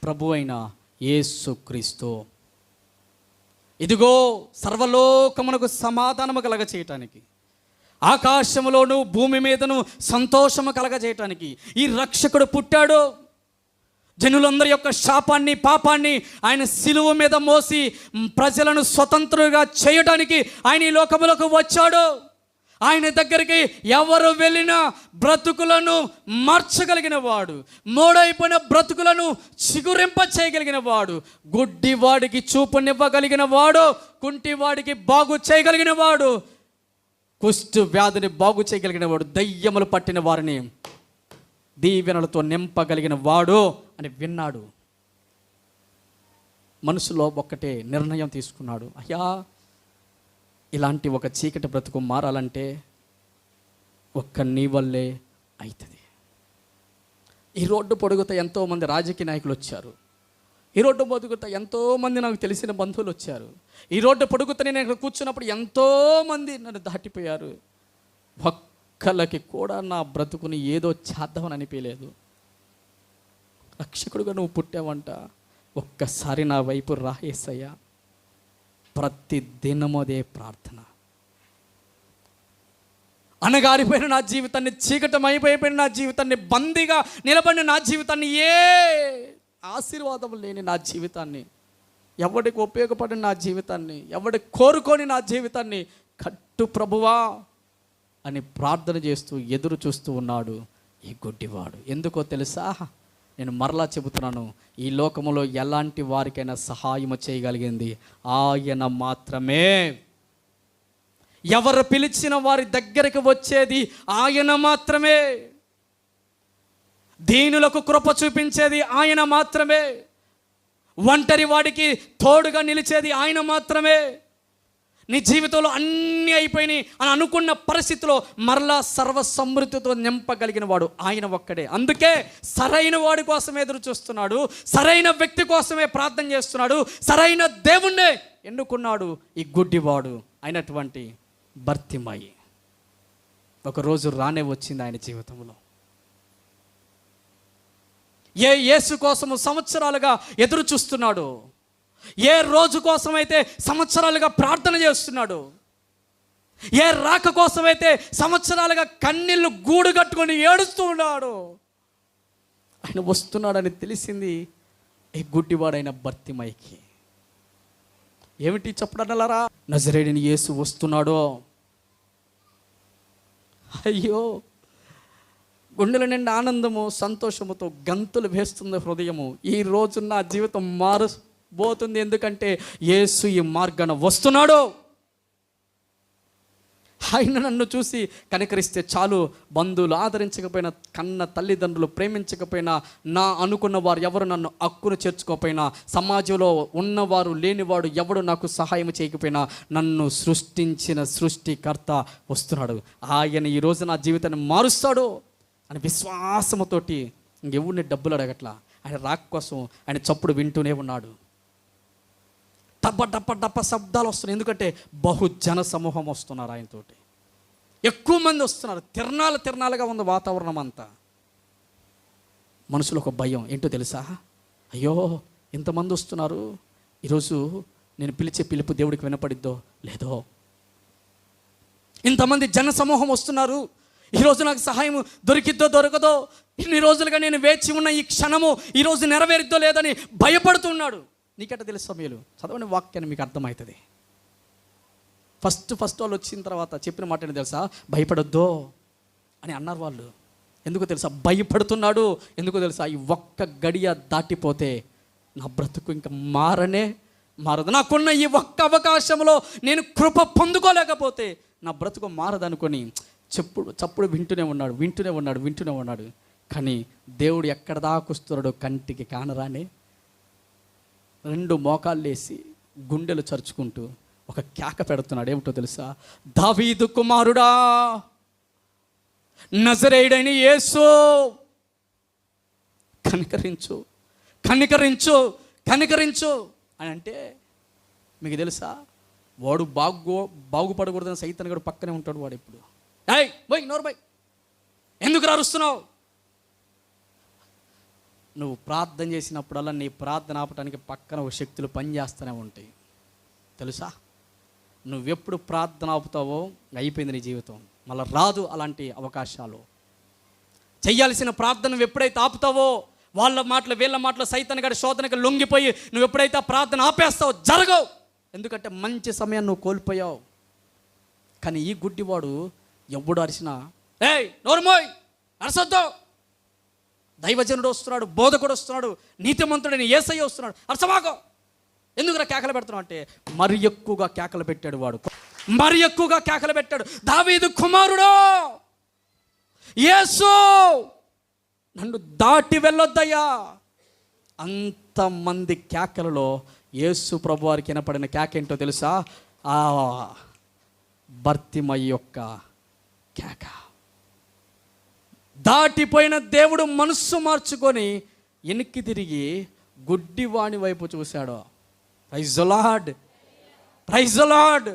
ప్రభు అయిన యేసుక్రీస్తు. ఇదిగో సర్వలోకమునకు సమాధానము కలగ చేయటానికి, ఆకాశములోను భూమి మీదను సంతోషము కలగ చేయటానికి ఈ రక్షకుడు పుట్టాడు. జనులందరి యొక్క శాపాన్ని పాపాన్ని ఆయన సిలువ మీద మోసి ప్రజలను స్వతంత్రులుగా చేయడానికి ఆయన ఈ లోకములకు వచ్చాడు. ఆయన దగ్గరికి ఎవరు వెళ్ళినా బ్రతుకులను మార్చగలిగిన వాడు, మోడైపోయిన బ్రతుకులను చిగురింప చేయగలిగిన వాడు, గుడ్డివాడికి చూపునివ్వగలిగిన వాడు, కుంటివాడికి బాగు చేయగలిగిన వాడు, కుష్టు వ్యాధిని బాగు చేయగలిగిన వాడు, దయ్యములు పట్టిన వారిని దీవెనలతో నింపగలిగిన వాడు అని విన్నాడు. మనసులో ఒక్కటే నిర్ణయం తీసుకున్నాడు, అయ్యా ఇలాంటి ఒక చీకటి బ్రతుకు మారాలంటే ఒక్క నీ వల్లే అవుతుంది. ఈ రోడ్డు పొడుగుతా ఎంతోమంది రాజకీయ నాయకులు వచ్చారు, ఈ రోడ్డు పొడుగుతా ఎంతోమంది నాకు తెలిసిన బంధువులు వచ్చారు, ఈ రోడ్డు పొడుగుతా నేను ఇక్కడ కూర్చున్నప్పుడు ఎంతోమంది నన్ను దాటిపోయారు, ఒక్కళ్ళకి కూడా నా బ్రతుకుని ఏదో చేద్దామని అనిపించలేదు. రక్షకుడుగా నువ్వు పుట్టావంట, ఒక్కసారి నా వైపు రా యేసయ్యా. ప్రతి దినమదే ప్రార్థన. అనగారిపోయిన నా జీవితాన్ని, చీకటం అయిపోయిన నా జీవితాన్ని, బందీగా నిలబడిన నా జీవితాన్ని, ఏ ఆశీర్వాదం లేని నా జీవితాన్ని, ఎవడికి ఉపయోగపడిన నా జీవితాన్ని, ఎవడికి కోరుకొని నా జీవితాన్ని కట్టు ప్రభువా అని ప్రార్థన చేస్తూ ఎదురు చూస్తూ ఉన్నాడు ఈ గుడ్డివాడు. ఎందుకో తెలుసా? నేను మరలా చెబుతున్నాను, ఈ లోకములో ఎలాంటి వారికైనా సహాయం చేయగలిగింది ఆయన మాత్రమే. ఎవరు పిలిచిన వారి దగ్గరికి వచ్చేది ఆయన మాత్రమే. దీనులకు కృప చూపించేది ఆయన మాత్రమే. ఒంటరి వాడికి తోడుగా నిలిచేది ఆయన మాత్రమే. నీ జీవితంలో అన్నీ అయిపోయినాయి అని అనుకున్న పరిస్థితిలో మరలా సర్వసమృద్ధితో నింపగలిగిన వాడు ఆయన ఒక్కడే. అందుకే సరైన వాడి కోసమే ఎదురు చూస్తున్నాడు, సరైన వ్యక్తి కోసమే ప్రార్థన చేస్తున్నాడు, సరైన దేవుణ్ణే ఎన్నుకున్నాడు ఈ గుడ్డివాడు అయినటువంటి బర్తిమాయి. ఒకరోజు రానే వచ్చింది ఆయన జీవితంలో. యేసు కోసము సంవత్సరాలుగా ఎదురు చూస్తున్నాడు, ఏ రోజు కోసమైతే సంవత్సరాలుగా ప్రార్థన చేస్తున్నాడు, ఏ రాక కోసమైతే సంవత్సరాలుగా కన్నీళ్ళు గూడు కట్టుకొని ఏడుస్తూ ఉన్నాడు, ఆయన వస్తున్నాడని తెలిసింది ఈ గుడ్డివాడైన బర్తిమాయికి. ఏమిటి చెప్పడనలారా? నజరేయుడైన యేసు వస్తున్నాడో. అయ్యో, గుండెల నిండా ఆనందము సంతోషముతో గంతులు వేస్తుంది హృదయము. ఈ రోజు నా జీవితం మారబోతుంది, ఎందుకంటే యేసు ఈ మార్గాన వస్తున్నాడు. ఆయన నన్ను చూసి కనికరిస్తే చాలు, బంధువులు ఆదరించకపోయినా, కన్న తల్లిదండ్రులు ప్రేమించకపోయినా, నా అనుకున్న వారు ఎవరు నన్ను హక్కును చేర్చుకోకపోయినా, సమాజంలో ఉన్నవారు లేనివాడు ఎవడు నాకు సహాయం చేయకపోయినా, నన్ను సృష్టించిన సృష్టికర్త వస్తున్నాడు. ఆయన ఈరోజు నా జీవితాన్ని మారుస్తాడు అని విశ్వాసముతోటి ఇంకెవరిని డబ్బులు అడగట్లా. ఆయన రాక కోసం ఆయన చప్పుడు వింటూనే ఉన్నాడు. డబ్బ డబ్బ డబ్బ శబ్దాలు వస్తున్నాయి, ఎందుకంటే బహుజన సమూహం వస్తున్నారు ఆయనతోటి. ఎక్కువ మంది వస్తున్నారు, తిరణాలుగా ఉంది వాతావరణం అంతా. మనసులో ఒక భయం ఏంటో తెలుసా? అయ్యో, ఇంతమంది వస్తున్నారు, ఈరోజు నేను పిలిచే పిలుపు దేవుడికి వినపడిద్దో లేదో. ఇంతమంది జన సమూహం వస్తున్నారు, ఈరోజు నాకు సహాయం దొరికిద్దో దొరకదో, ఇన్ని రోజులుగా నేను వేచి ఉన్న ఈ క్షణము ఈరోజు నెరవేరిద్దో లేదని భయపడుతున్నాడు. నీకెట్ట తెలుసు సమయాలు? చదవని వాక్యాన్ని మీకు అర్థమవుతుంది. ఫస్ట్ వాళ్ళు వచ్చిన తర్వాత చెప్పిన మాట ఏంటి తెలుసా? భయపడొద్దో అని అన్నారు వాళ్ళు. ఎందుకో తెలుసా? భయపడుతున్నాడు. ఎందుకో తెలుసా? ఈ ఒక్క గడియ దాటిపోతే నా బ్రతుకు ఇంకా మారదు. నాకున్న ఈ ఒక్క అవకాశంలో నేను కృప పొందుకోలేకపోతే నా బ్రతుకు మారదనుకొని చప్పుడు వింటూనే ఉన్నాడు. కానీ దేవుడు ఎక్కడ దాకొస్తున్నాడో కంటికి కానరానే 2 మోకాళ్ళు వేసి గుండెలు చరుచుకుంటూ ఒక కేక పెడుతున్నాడు. ఏమిటో తెలుసా? దావీదు కుమారుడా, నజరేయుడైన యేసు, కనికరించు అని అంటే మీకు తెలుసా? వాడు బాగుపడకూడదని సైతాన్ గడు పక్కనే ఉంటాడు. వాడు ఎప్పుడు నోరు ఎందుకు రారుస్తున్నావు? నువ్వు ప్రార్థన చేసినప్పుడల్లా నీ ప్రార్థన ఆపటానికి పక్కన ఒక శక్తులు పనిచేస్తూనే ఉంటాయి తెలుసా? నువ్వెప్పుడు ప్రార్థన ఆపుతావో అయిపోయింది నీ జీవితం, మళ్ళీ రాదు అలాంటి అవకాశాలు. చెయ్యాల్సిన ప్రార్థన నువ్వు ఎప్పుడైతే ఆపుతావో, వాళ్ళ మాటలు వీళ్ళ మాటలు సైతాన్ గడి శోధనకి లొంగిపోయి నువ్వు ఎప్పుడైతే ఆ ప్రార్థన ఆపేస్తావో జరగవు. ఎందుకంటే మంచి సమయాన్ని నువ్వు కోల్పోయావు. కానీ ఈ గుడ్డివాడు ఎవడు అరిసినా ఏయ్ నోరుమోయ్, అరసొద్దు, దైవజనుడు వస్తున్నాడు, బోధకుడు వస్తున్నాడు, నీతిమంతుడని యేసయ్య వస్తున్నాడు, అరసమాకో, ఎందుకురా కేకలు పెడుతున్నావు అంటే మరి ఎక్కువగా కేకలు పెట్టాడు వాడు, మరి ఎక్కువగా కేకలు పెట్టాడు. దావీదు కుమారుడు యేసు, నన్ను దాటి వెళ్ళొద్దయ్యా. అంతమంది కేకలలో యేసు ప్రభు వారికి వినపడిన కేక ఏంటో తెలుసా? ఆ బర్తిమయి యొక్క కేక. దాటిపోయిన దేవుడు మనస్సు మార్చుకొని వెనక్కి తిరిగి గుడ్డివాణి వైపు చూశాడు. Praise the lord, praise the lord.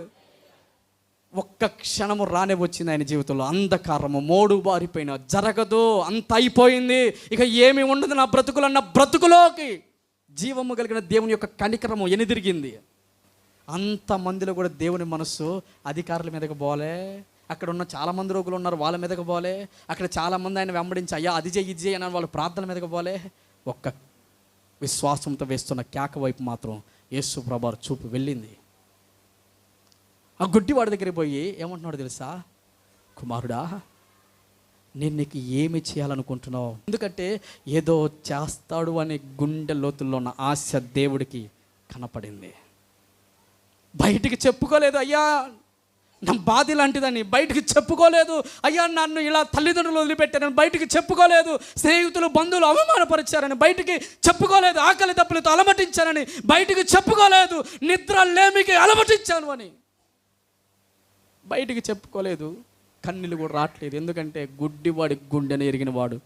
ఒక్క క్షణము రానే వచ్చింది ఆయన జీవితంలో. అంధకారము మోడు బారిపోయిన, జరగదు, అంత అయిపోయింది, ఇక ఏమి ఉండదు నా బ్రతుకులు అన్న బ్రతుకులోకి జీవము కలిగిన దేవుని యొక్క కనికరము ఎనిదిరిగింది. అంతమందిలో కూడా దేవుని మనస్సు అధికారుల మీదకి పోలే. అక్కడ ఉన్న చాలామంది రోగులు ఉన్నారు, వాళ్ళ మీదకి పోలే. అక్కడ చాలామంది ఆయన వెంబడించి అయ్యా అది చేయి ఇది చేయి అని వాళ్ళ ప్రార్థన మీదకి పోలే. ఒక్క విశ్వాసంతో వేస్తున్న కేక వైపు మాత్రం యేసు ప్రభువు చూపు వెళ్ళింది. ఆ గుడ్డివాడి దగ్గరికి పోయి ఏమంటున్నాడు తెలుసా? కుమారుడా, నేను నీకు ఏమి చేయాలనుకుంటున్నావు? ఎందుకంటే ఏదో చేస్తాడు అనే గుండె లోతుల్లో ఉన్న ఆశ దేవుడికి కనపడింది. బయటికి చెప్పుకోలేదు, అయ్యా నా బాధ లాంటిదని బయటికి చెప్పుకోలేదు. అయ్యా నన్ను ఇలా తల్లిదండ్రులు వదిలిపెట్టారని బయటికి చెప్పుకోలేదు. స్నేహితులు బంధువులు అవమానపరిచారని బయటికి చెప్పుకోలేదు. ఆకలి దప్పులతో అలమటించానని బయటికి చెప్పుకోలేదు. నిద్ర లేమికి అలమటించాను అని బయటికి చెప్పుకోలేదు. కన్నీళ్ళు కూడా రావట్లేదు. ఎందుకంటే గుడ్డివాడి గుండెని ఎరిగిన వాడు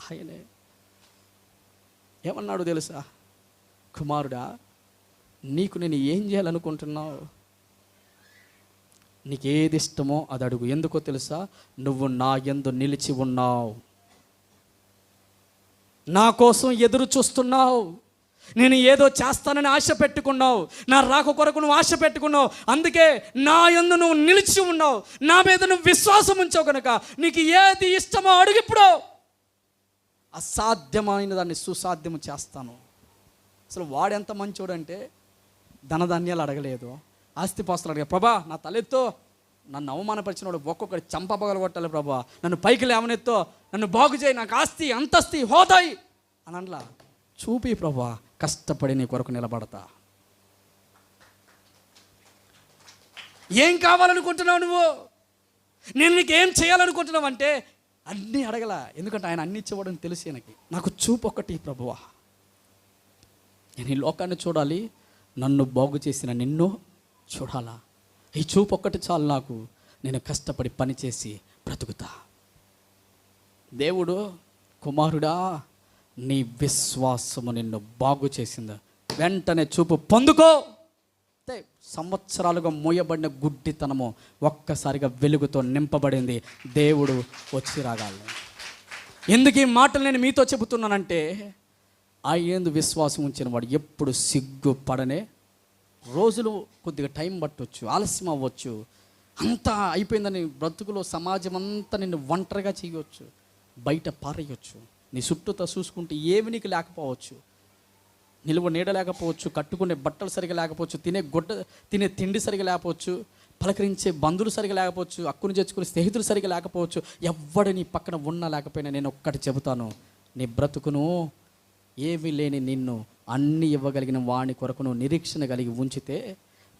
ఆయనే. ఏమన్నాడు తెలుసా? కుమారుడా, నీకు నేను ఏం చేయాలనుకుంటున్నావు? నీకు ఏది ఇష్టమో అది అడుగు. ఎందుకో తెలుసా? నువ్వు నా యందు నిలిచి ఉన్నావు, నా కోసం ఎదురు చూస్తున్నావు. నేను ఏదో చేస్తానని ఆశ పెట్టుకున్నావు, నా రాక కొరకు నువ్వు ఆశ పెట్టుకున్నావు. అందుకే నా యందు నువ్వు నిలిచి ఉన్నావు, నా మీద నువ్వు విశ్వాసం ఉంచావు కనుక నీకు ఏది ఇష్టమో అడుగు. ఇప్పుడు అసాధ్యమైన దాన్ని సుసాధ్యము చేస్తాను. అసలు వాడెంత మంచోడంటే ధనధాన్యాలు అడగలేదు, ఆస్తిపాస్తులు అడిగా. ప్రభా నా తలెత్తో, నన్ను అవమానపరిచిన వాడు ఒక్కొక్కటి చంపబగలు కొట్టాలి ప్రభా, నన్ను పైకి లేవనెత్తో, నన్ను బాగు చేయి, నాకు ఆస్తి అంతస్తి హోదాయి అని అనలా. చూపి ప్రభా, కష్టపడి నీ కొరకు నిలబడతా. ఏం కావాలనుకుంటున్నావు నువ్వు? నేను నీకు ఏం చేయాలనుకుంటున్నావు అంటే అన్నీ అడగల. ఎందుకంటే ఆయన అన్ని ఇచ్చేవాడని తెలిసి నాకు చూపు ఒక్కటి ప్రభువా, నేను ఈ లోకాన్ని చూడాలి, నన్ను బాగు చేసిన నిన్ను చూడాలా. ఈ చూపు ఒక్కటి చాలు నాకు, నేను కష్టపడి పనిచేసి బ్రతుకుతా. దేవుడు, కుమారుడా నీ విశ్వాసము నిన్ను బాగు చేసిందా, వెంటనే చూపు పొందుకో. సంవత్సరాలుగా మోయబడిన గుడ్డితనము ఒక్కసారిగా వెలుగుతో నింపబడింది. దేవుడు వచ్చి రాగాలి. ఎందుకు ఈ మాటలు నేను మీతో చెబుతున్నానంటే, ఆయన విశ్వాసం ఉంచిన వాడు ఎప్పుడు సిగ్గుపడనే. రోజులు కొద్దిగా టైం పట్టవచ్చు, ఆలస్యం అవ్వచ్చు, అంతా అయిపోయిందని బ్రతుకులో సమాజం అంతా నిన్ను ఒంటరిగా చేయవచ్చు, బయట పారేయచ్చు, నీ చుట్టూతో చూసుకుంటే ఏమి నీకు లేకపోవచ్చు, నిలువ నీడ లేకపోవచ్చు, కట్టుకునే బట్టలు సరిగా లేకపోవచ్చు, తినే తిండి సరిగా లేకపోవచ్చు, పలకరించే బంధువులు సరిగా లేకపోవచ్చు, అక్కును చేర్చుకునే స్నేహితులు సరిగా లేకపోవచ్చు, ఎవ్వడు నీ పక్కన ఉన్నా లేకపోయినా నేను ఒక్కటి చెబుతాను, నీ బ్రతుకును ఏమీ లేని నిన్ను అన్నీ ఇవ్వగలిగిన వాని కొరకు నువ్వు నిరీక్షణ కలిగి ఉంచితే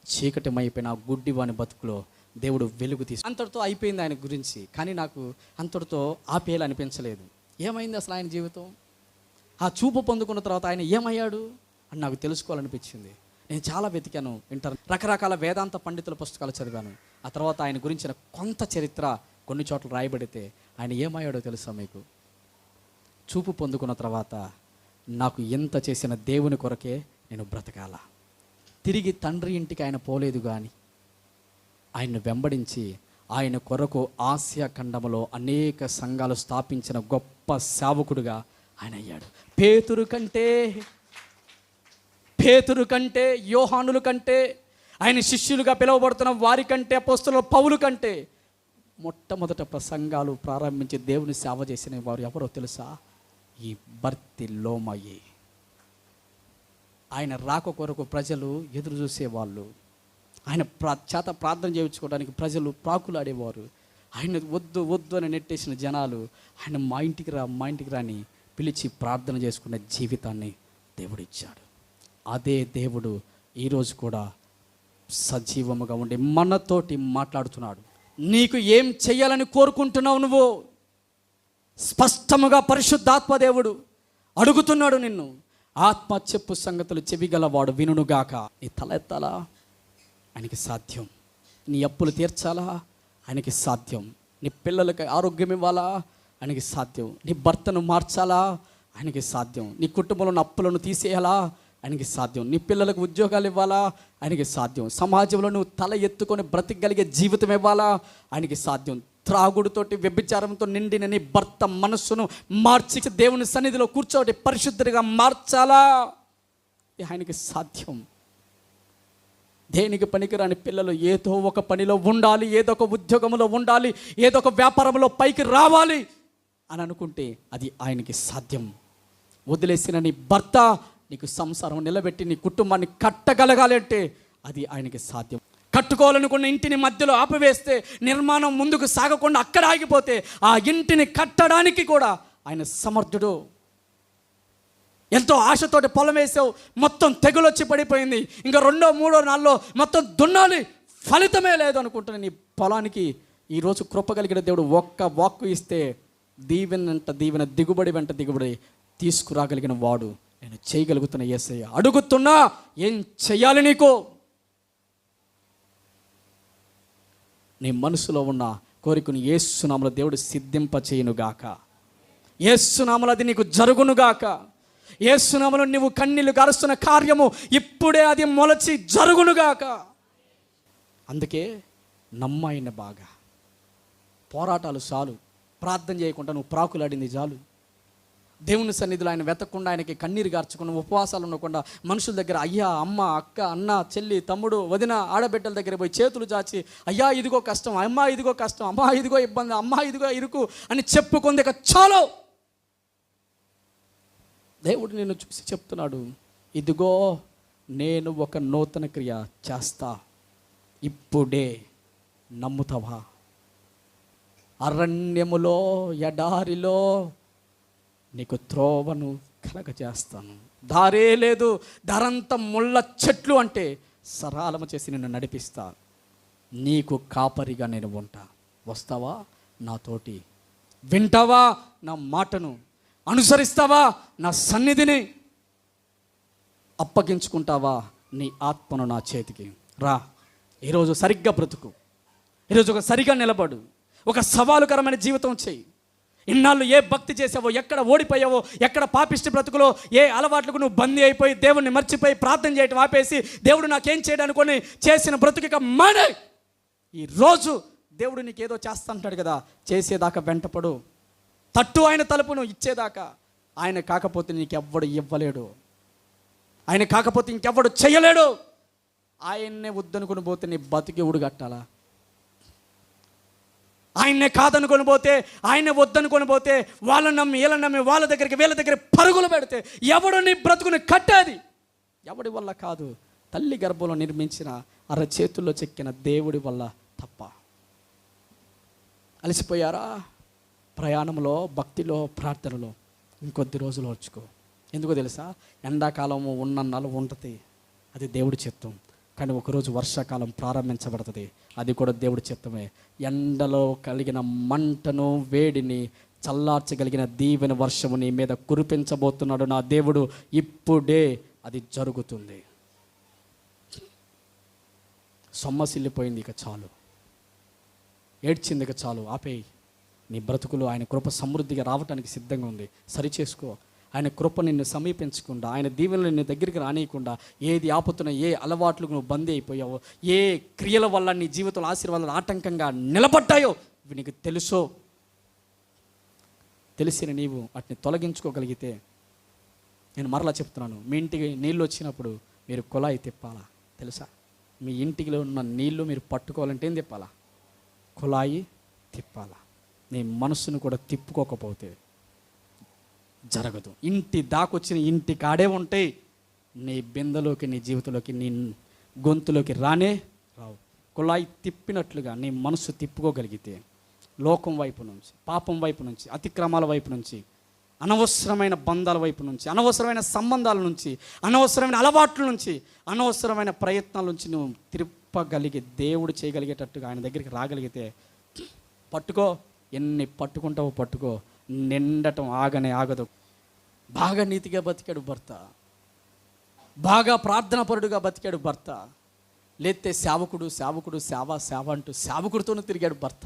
చీకటిమైపోయిన ఆ గుడ్డి వాని బతుకులో దేవుడు వెలుగు తీసి. అంతటితో అయిపోయింది ఆయన గురించి. కానీ నాకు అంతటితో ఆపేయాలనిపించలేదు. ఏమైంది అసలు ఆయన జీవితం? ఆ చూపు పొందుకున్న తర్వాత ఆయన ఏమయ్యాడు అని నాకు తెలుసుకోవాలనిపించింది. నేను చాలా వెతికాను, రకరకాల వేదాంత పండితుల పుస్తకాలు చదివాను. ఆ తర్వాత ఆయన గురించిన కొంత చరిత్ర కొన్ని చోట్ల రాయబడితే ఆయన ఏమయ్యాడో తెలుసా మీకు? చూపు పొందుకున్న తర్వాత నాకు ఎంత చేసిన దేవుని కొరకే నేను బ్రతకాల. తిరిగి తండ్రి ఇంటికి ఆయన పోలేదు, కానీ ఆయన్ను వెంబడించి ఆయన కొరకు ఆసియా ఖండములో అనేక సంఘాలు స్థాపించిన గొప్ప సేవకుడుగా ఆయన అయ్యాడు. పేతురు కంటే యోహానుల కంటే, ఆయన శిష్యులుగా పిలువబడుతున్న వారి కంటే, అపోస్తలుల పౌలు కంటే మొట్టమొదట సంఘాలు ప్రారంభించి దేవుని సేవ చేసిన వారు ఎవరో తెలుసా? ఈ బర్తిలోమయి. ఆయన రాక కొరకు ప్రజలు ఎదురు చూసేవాళ్ళు, ఆయన చేత ప్రార్థన చేయించుకోవడానికి ప్రజలు ప్రాకులాడేవారు. ఆయన వద్దు వద్దు అని నెట్టేసిన జనాలు ఆయన మా ఇంటికి రా మా ఇంటికి రాని పిలిచి ప్రార్థన చేసుకునే జీవితాన్ని దేవుడు ఇచ్చాడు. అదే దేవుడు ఈరోజు కూడా సజీవముగా ఉండి మనతోటి మాట్లాడుతున్నాడు. నీకు ఏం చెయ్యాలని కోరుకుంటున్నావు నువ్వు? స్పష్టముగా పరిశుద్ధాత్మ దేవుడు అడుగుతున్నాడు నిన్ను. ఆత్మ చెప్పు సంగతులు చెవిగలవాడు వినుగాక. నీ తల ఎత్తాలా? ఆయనకి సాధ్యం. నీ అప్పులు తీర్చాలా? ఆయనకి సాధ్యం. నీ పిల్లలకి ఆరోగ్యం ఇవ్వాలా? ఆయనకి సాధ్యం. నీ భర్తను మార్చాలా? ఆయనకి సాధ్యం. నీ కుటుంబంలో ఉన్న అప్పులను తీసేయాలా? ఆయనకి సాధ్యం. నీ పిల్లలకు ఉద్యోగాలు ఇవ్వాలా? ఆయనకి సాధ్యం. సమాజంలో నువ్వు తల ఎత్తుకొని బ్రతికగలిగే జీవితం ఇవ్వాలా? ఆయనకి సాధ్యం. త్రాగుడుతోటి వ్యభిచారంతో నిండిన నీ భర్త మనస్సును మార్చి దేవుని సన్నిధిలో కూర్చోటి పరిశుద్ధుడిగా మార్చాలా? ఆయనకి సాధ్యం. దేనికి పనికిరాని పిల్లలు ఏదో ఒక పనిలో ఉండాలి, ఏదో ఒక ఉద్యోగంలో ఉండాలి, ఏదో ఒక వ్యాపారంలో పైకి రావాలి అని అనుకుంటే అది ఆయనకి సాధ్యం. వదిలేసిన నీ భర్త నీకు సంసారం నిలబెట్టి నీ కుటుంబాన్ని కట్టగలగాలి అంటే అది ఆయనకి సాధ్యం. కట్టుకోవాలనుకున్న ఇంటిని మధ్యలో ఆపివేస్తే, నిర్మాణం ముందుకు సాగకుండా అక్కడ ఆగిపోతే ఆ ఇంటిని కట్టడానికి కూడా ఆయన సమర్థుడు. ఎంతో ఆశతోటి పొలం వేసావు, మొత్తం తెగులొచ్చి పడిపోయింది, ఇంకా 2, 3, 4 మొత్తం దున్నాలి, ఫలితమే లేదు అనుకుంటున్న నీ పొలానికి ఈరోజు కృప కలిగిన దేవుడు ఒక్క వాక్కు ఇస్తే దీవెన వెంట దీవెన, దిగుబడి వెంట దిగుబడి తీసుకురాగలిగిన వాడు. నేను చేయగలుగుతున్న యేసయ్య. అడుగుతున్నా, ఏం చెయ్యాలి నీకు? నీ మనసులో ఉన్న కోరికను యేసునామములో దేవుడు సిద్ధింప చేయునుగాక. యేసునామములో అది నీకు జరుగునుగాక. యేసునామములో నువ్వు కన్నీళ్లు గారుస్తున్న కార్యము ఇప్పుడే అది మొలచి జరుగునుగాక. అందుకే నమ్మాయన బాగా. పోరాటాలు చాలు, ప్రార్థన చేయకుండా నువ్వు ప్రాకులాడింది చాలు. దేవుని సన్నిధిలో ఆయన వెతకకుండా, ఆయనకి కన్నీరు గార్చకుండా, ఉపవాసాలు ఉండకుండా, మనుషుల దగ్గర అయ్యా, అమ్మ, అక్క, అన్న, చెల్లి, తమ్ముడు, వదిన, ఆడబిడ్డల దగ్గర పోయి చేతులు చాచి అయ్యా ఇదిగో కష్టం, అమ్మ ఇదిగో కష్టం, అమ్మ ఇదిగో ఇబ్బంది, అమ్మ ఇదిగో ఇరుకు అని చెప్పుకుంది చాలు. దేవుడు నిన్ను చూసి చెప్తున్నాడు, ఇదిగో నేను ఒక నూతన క్రియ చేస్తా, ఇప్పుడే నమ్ముతావా? అరణ్యములో, ఎడారిలో నీకు త్రోవను కలగజేస్తాను. దారే లేదు, దారంతా ముళ్ళ చెట్లు అంటే సరళము చేసి నిన్ను నడిపిస్తా. నీకు కాపరిగా నేను ఉంటా. వస్తావా నాతోటి? వింటావా నా మాటను? అనుసరిస్తావా నా సన్నిధిని? అప్పగించుకుంటావా నీ ఆత్మను నా చేతికి? రా, ఈరోజు సరిగ్గా బ్రతుకు. ఈరోజు ఒక సరిగా నిలబడు. ఒక సవాలుకరమైన జీవితం చేయి. ఇన్నాళ్ళు ఏ భక్తి చేసావో, ఎక్కడ ఓడిపోయావో, ఎక్కడ పాపిష్టి బ్రతుకులో ఏ అలవాట్లకు నువ్వు బందీ అయిపోయి దేవుణ్ణి మర్చిపోయి ప్రార్థన చేయటం ఆపేసి దేవుడు నాకేం చేయడానుకొని చేసిన బ్రతుకిక మానే. ఈరోజు దేవుడు నీకేదో చేస్తా అంటాడు కదా, చేసేదాకా వెంటపడు. తట్టు ఆయన తలుపును ఇచ్చేదాకా. ఆయన కాకపోతే నీకెవ్వడు ఇవ్వలేడు. ఆయన కాకపోతే ఇంకెవ్వడు చెయ్యలేడు. ఆయన్నే వద్దనుకుని పోతే నీ బతికి ఉడుగట్టాలా? ఆయన్నే కాదనుకొని పోతే, ఆయనే వద్దనుకొని పోతే, వాళ్ళని నమ్మి వీళ్ళని నమ్మి వాళ్ళ దగ్గరికి వీళ్ళ దగ్గర పరుగులు పెడితే ఎవడు నీ బ్రతుకుని కట్టేది? ఎవడి వల్ల కాదు, తల్లి గర్భంలో నిర్మించిన చేతుల్లో చెక్కిన దేవుడి వల్ల తప్ప. అలసిపోయారా? ప్రయాణంలో, భక్తిలో, ప్రార్థనలో ఇంకొద్ది రోజులు వచ్చుకో. ఎందుకో తెలుసా? ఎండాకాలము ఉన్నన్నాళ్ళు ఉంటుంది, అది దేవుడి చిత్తం. కానీ ఒకరోజు వర్షాకాలం ప్రారంభించబడుతుంది, అది కూడా దేవుడి చిత్తమే. ఎండలో కలిగిన మంటను, వేడిని చల్లార్చగలిగిన దీవెన వర్షము నీ మీద కురిపించబోతున్నాడు నా దేవుడు. ఇప్పుడే అది జరుగుతుంది. సొమ్మసిల్లిపోయింది, ఇక చాలు. ఏడ్చింది, ఇక చాలు. ఆపేయి. నీ బ్రతుకులు ఆయన కృప సమృద్ధిగా రావటానికి సిద్ధంగా ఉంది. సరిచేసుకో. ఆయన కృప నిన్ను సమీపించకుండా, ఆయన దీవెనలు నిన్ను దగ్గరికి రానియకుండా, ఏది ఆపుతున్న ఏ అలవాట్లకు నువ్వు బందీ అయిపోయావో, ఏ క్రియల వల్ల నీ జీవితంలో ఆశీర్వాదాలు ఆటంకంగా నిలబడ్డాయో ఇవి నీకు తెలుసో. తెలిసిన నీవు వాటిని తొలగించుకోగలిగితే, నేను మరలా చెప్తున్నాను, మీ ఇంటికి నీళ్ళు వచ్చినప్పుడు మీరు కుళాయి తిప్పాలా తెలుసా? మీ ఇంటిలో ఉన్న నీళ్లు మీరు పట్టుకోవాలంటే ఏం తిప్పాలా? కుళాయి తిప్పాలా. నీ మనసును కూడా తిప్పుకోకపోతే జరగదు. ఇంటి దాకొచ్చిన ఇంటి కాడే ఉంటాయి, నీ బిందెలోకి, నీ జీవితంలోకి, నీ గొంతులోకి రానే రావు. కుళాయి తిప్పినట్లుగా నీ మనసు తిప్పుకోగలిగితే లోకం వైపు నుంచి, పాపం వైపు నుంచి, అతిక్రమాల వైపు నుంచి, అనవసరమైన బంధాల వైపు నుంచి, అనవసరమైన సంబంధాల నుంచి, అనవసరమైన అలవాట్ల నుంచి, అనవసరమైన ప్రయత్నాల నుంచి నువ్వు తిప్పగలిగి దేవుడు చేయగలిగేటట్టుగా ఆయన దగ్గరికి రాగలిగితే పట్టుకో, ఎన్ని పట్టుకుంటావో పట్టుకో, నిండటం ఆగనే ఆగదు. బాగా నీతిగా బతికాడు భర్త, బాగా ప్రార్థనాపరుడుగా బతికాడు భర్త, లేతే సేవకుడు సేవకుడు సేవ సేవ అంటూ సేవకుడితోనూ తిరిగాడు భర్త.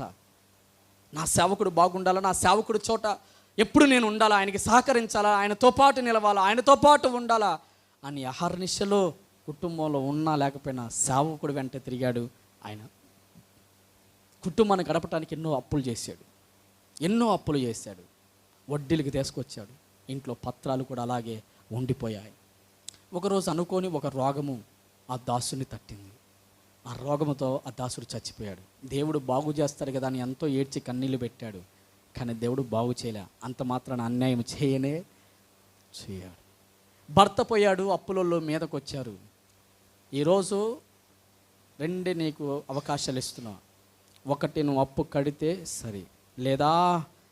నా సేవకుడు బాగుండాలా, నా సేవకుడు చోట ఎప్పుడు నేను ఉండాలా, ఆయనకి సహకరించాలా, ఆయనతో పాటు నిలవాలా, ఆయనతో పాటు ఉండాలా అని అహర్నిశలో కుటుంబంలో ఉన్నా లేకపోయినా సేవకుడు వెంట తిరిగాడు. ఆయన కుటుంబాన్ని గడపడానికి ఎన్నో అప్పులు చేశాడు, వడ్డీలకు తీసుకొచ్చాడు. ఇంట్లో పత్రాలు కూడా అలాగే ఉండిపోయాయి. ఒకరోజు అనుకోని ఒక రోగము ఆ దాసుని తట్టింది. ఆ రోగముతో ఆ దాసుడు చచ్చిపోయాడు. దేవుడు బాగు చేస్తాడు కదా అని ఎంతో ఏడ్చి కన్నీళ్ళు పెట్టాడు. కానీ దేవుడు బాగు చేయలే. అంత మాత్రాన అన్యాయం చేయాడు. భర్త పోయాడు, అప్పులలో మీదకు వచ్చారు. ఈరోజు రెండే నీకు అవకాశాలు ఇస్తున్నా. ఒకటి, నువ్వు అప్పు కడితే సరే, లేదా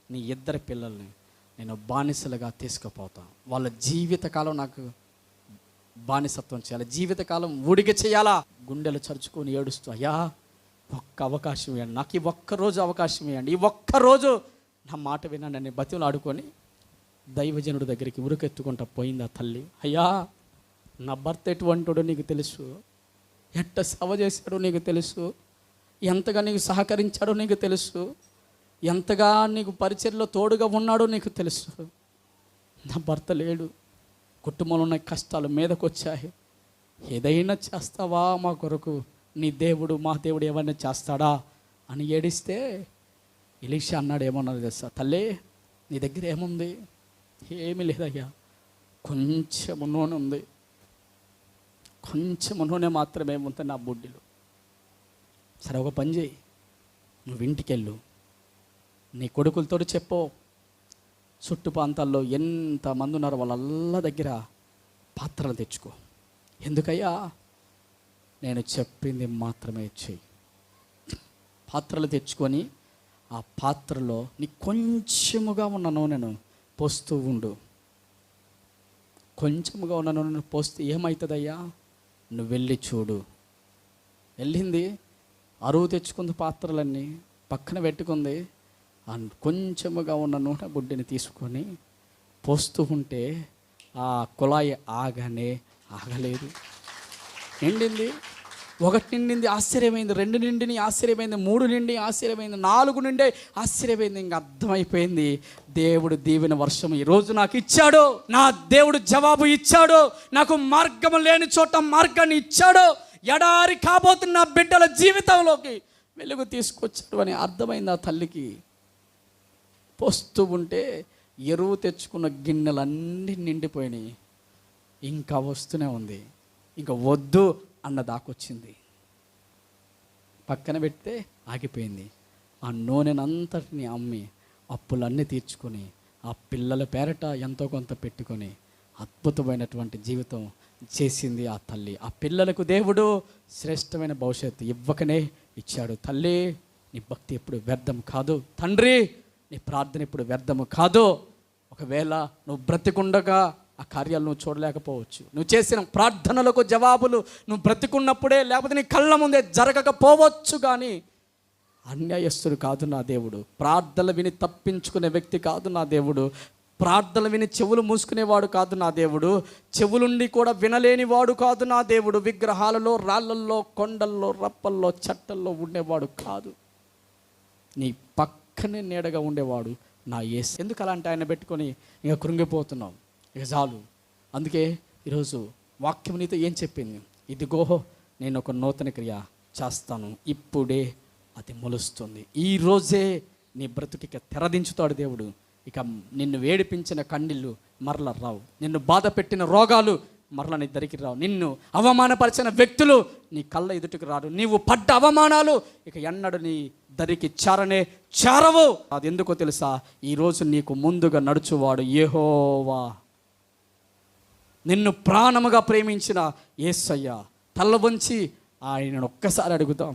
నీ ఇద్దరు పిల్లల్ని నేను బానిసలుగా తీసుకుపోతా, వాళ్ళ జీవితకాలం నాకు బానిసత్వం చేయాలి, జీవితకాలం ఊడిగ చేయాలా. గుండెలు చరుచుకొని ఏడుస్తూ, అయ్యా ఒక్క అవకాశం ఇవ్వండి, నాకు ఈ ఒక్కరోజు అవకాశం ఇవ్వండి, ఈ ఒక్కరోజు నా మాట వినండి అని బతిమలు ఆడుకొని దైవజనుడి దగ్గరికి ఉరికెత్తుకుంటా పోయింది ఆ తల్లి. అయ్యా నా భర్త ఎటువంటిడో నీకు తెలుసు, ఎట్ట సేవ చేశాడో నీకు తెలుసు, ఎంతగా నీకు సహకరించాడో నీకు తెలుసు, ఎంతగా నీకు పరిచర్లో తోడుగా ఉన్నాడో నీకు తెలుసు. నా భర్త లేడు, కుటుంబంలో ఉన్న కష్టాలు మీదకు వచ్చాయి, ఏదైనా చేస్తావా మా కొరకు, నీ దేవుడు మా దేవుడు ఏమైనా చేస్తాడా అని ఏడిస్తే ఎలీషా అన్నాడు, ఏమన్నాడు తెలుసా, తల్లే నీ దగ్గర ఏముంది? ఏమీ లేదయ్యా, కొంచెం నూనె ఉంది, కొంచెం నూనె మాత్రమే ఉంది నా బుడ్డిలో. సరే ఒక పని చేయి, నువ్వు ఇంటికెళ్ళు, నీ కొడుకులతో చెప్పు, చుట్టు ప్రాంతాల్లో ఎంతమంది ఉన్నారో వాళ్ళ దగ్గర పాత్రలు తెచ్చుకో. ఎందుకయ్యా? నేను చెప్పింది మాత్రమే చెయ్యి. పాత్రలు తెచ్చుకొని ఆ పాత్రలో నీ కొంచెముగా ఉన్న నూనెను పోస్తూ ఉండు. కొంచెముగా ఉన్న నూనెను పోస్తే ఏమవుతుందయ్యా? నువ్వు వెళ్ళి చూడు. వెళ్ళింది, అరువు తెచ్చుకుంది, పాత్రలన్నీ పక్కన పెట్టుకుంది. కొంచెముగా ఉన్న నూనె బుడ్డిని తీసుకొని పోస్తూ ఉంటే ఆ కుళాయి ఆగలేదు. నిండింది, ఒకటి నిండింది, ఆశ్చర్యమైంది. 2 నిండిని, ఆశ్చర్యమైంది. 3 నిండి, ఆశ్చర్యమైంది. 4 నిండే, ఆశ్చర్యమైంది. ఇంక అర్థమైపోయింది, దేవుడు దీవెన వర్షం ఈరోజు నాకు ఇచ్చాడు, నా దేవుడు జవాబు ఇచ్చాడు, నాకు మార్గం లేని చోట మార్గాన్ని ఇచ్చాడు, ఎడారి కాబోతున్న బిడ్డల జీవితంలోకి వెలుగు తీసుకొచ్చాడు అని అర్థమైంది ఆ తల్లికి. పోస్తూ ఉంటే ఎరువు తెచ్చుకున్న గిన్నెలన్నీ నిండిపోయినాయి. ఇంకా వస్తూనే ఉంది. ఇంకా వద్దు అన్న దాకొచ్చింది. పక్కన పెడితే ఆగిపోయింది. ఆ నూనెనంతటిని అమ్మి అప్పులన్నీ తీర్చుకొని ఆ పిల్లల పేరట ఎంతో కొంత పెట్టుకొని అద్భుతమైనటువంటి జీవితం చేసింది ఆ తల్లి. ఆ పిల్లలకు దేవుడు శ్రేష్టమైన భవిష్యత్తు ఇవ్వకనే ఇచ్చాడు. తల్లి, నీ భక్తి ఎప్పుడు వ్యర్థం కాదు. తండ్రి, నీ ప్రార్థన ఎప్పుడు వ్యర్థము కాదు. ఒకవేళ నువ్వు బ్రతికుండగా ఆ కార్యాలు నువ్వు చూడలేకపోవచ్చు, నువ్వు చేసిన ప్రార్థనలకు జవాబులు నువ్వు బ్రతికున్నప్పుడే, లేకపోతే నీ కళ్ళ ముందే జరగకపోవచ్చు. కానీ అన్యాయస్తుడు కాదు నా దేవుడు, ప్రార్థనలు విని తప్పించుకునే వ్యక్తి కాదు నా దేవుడు, ప్రార్థనలు విని చెవులు మూసుకునేవాడు కాదు నా దేవుడు, చెవులుండి కూడా వినలేనివాడు కాదు నా దేవుడు, విగ్రహాలలో, రాళ్ళల్లో, కొండల్లో, రప్పల్లో, చట్టల్లో ఉండేవాడు కాదు, నీ పక్కనే నీడగా ఉండేవాడు నా యేసు. ఎందుకు అలాంటి ఆయన పెట్టుకొని ఇక కృంగిపోతున్నావు? ఇక చాలు. అందుకే ఈరోజు వాక్యం నీతో ఏం చెప్పింది? ఇదిగో నేను ఒక నూతన క్రియ చేస్తాను, ఇప్పుడే అది మొలుస్తుంది. ఈరోజే నీ బ్రతుకిక తెరదించుతాడు దేవుడు. ఇక నిన్ను వేడిపించిన కన్నీళ్ళు మరల రావు, నిన్ను బాధ పెట్టిన రోగాలు మరల నీ దరికి రావు, నిన్ను అవమానపరిచిన వ్యక్తులు నీ కళ్ళ ఎదుటికి రారు, నీవు పడ్డ అవమానాలు ఇక ఎన్నడు నీ దరికి చేరవు. అది ఎందుకో తెలుసా? ఈరోజు నీకు ముందుగా నడుచువాడు యెహోవా, నిన్ను ప్రాణముగా ప్రేమించిన యేసయ్య. తల్ల వంచి ఆయనను ఒక్కసారి అడుగుతాం.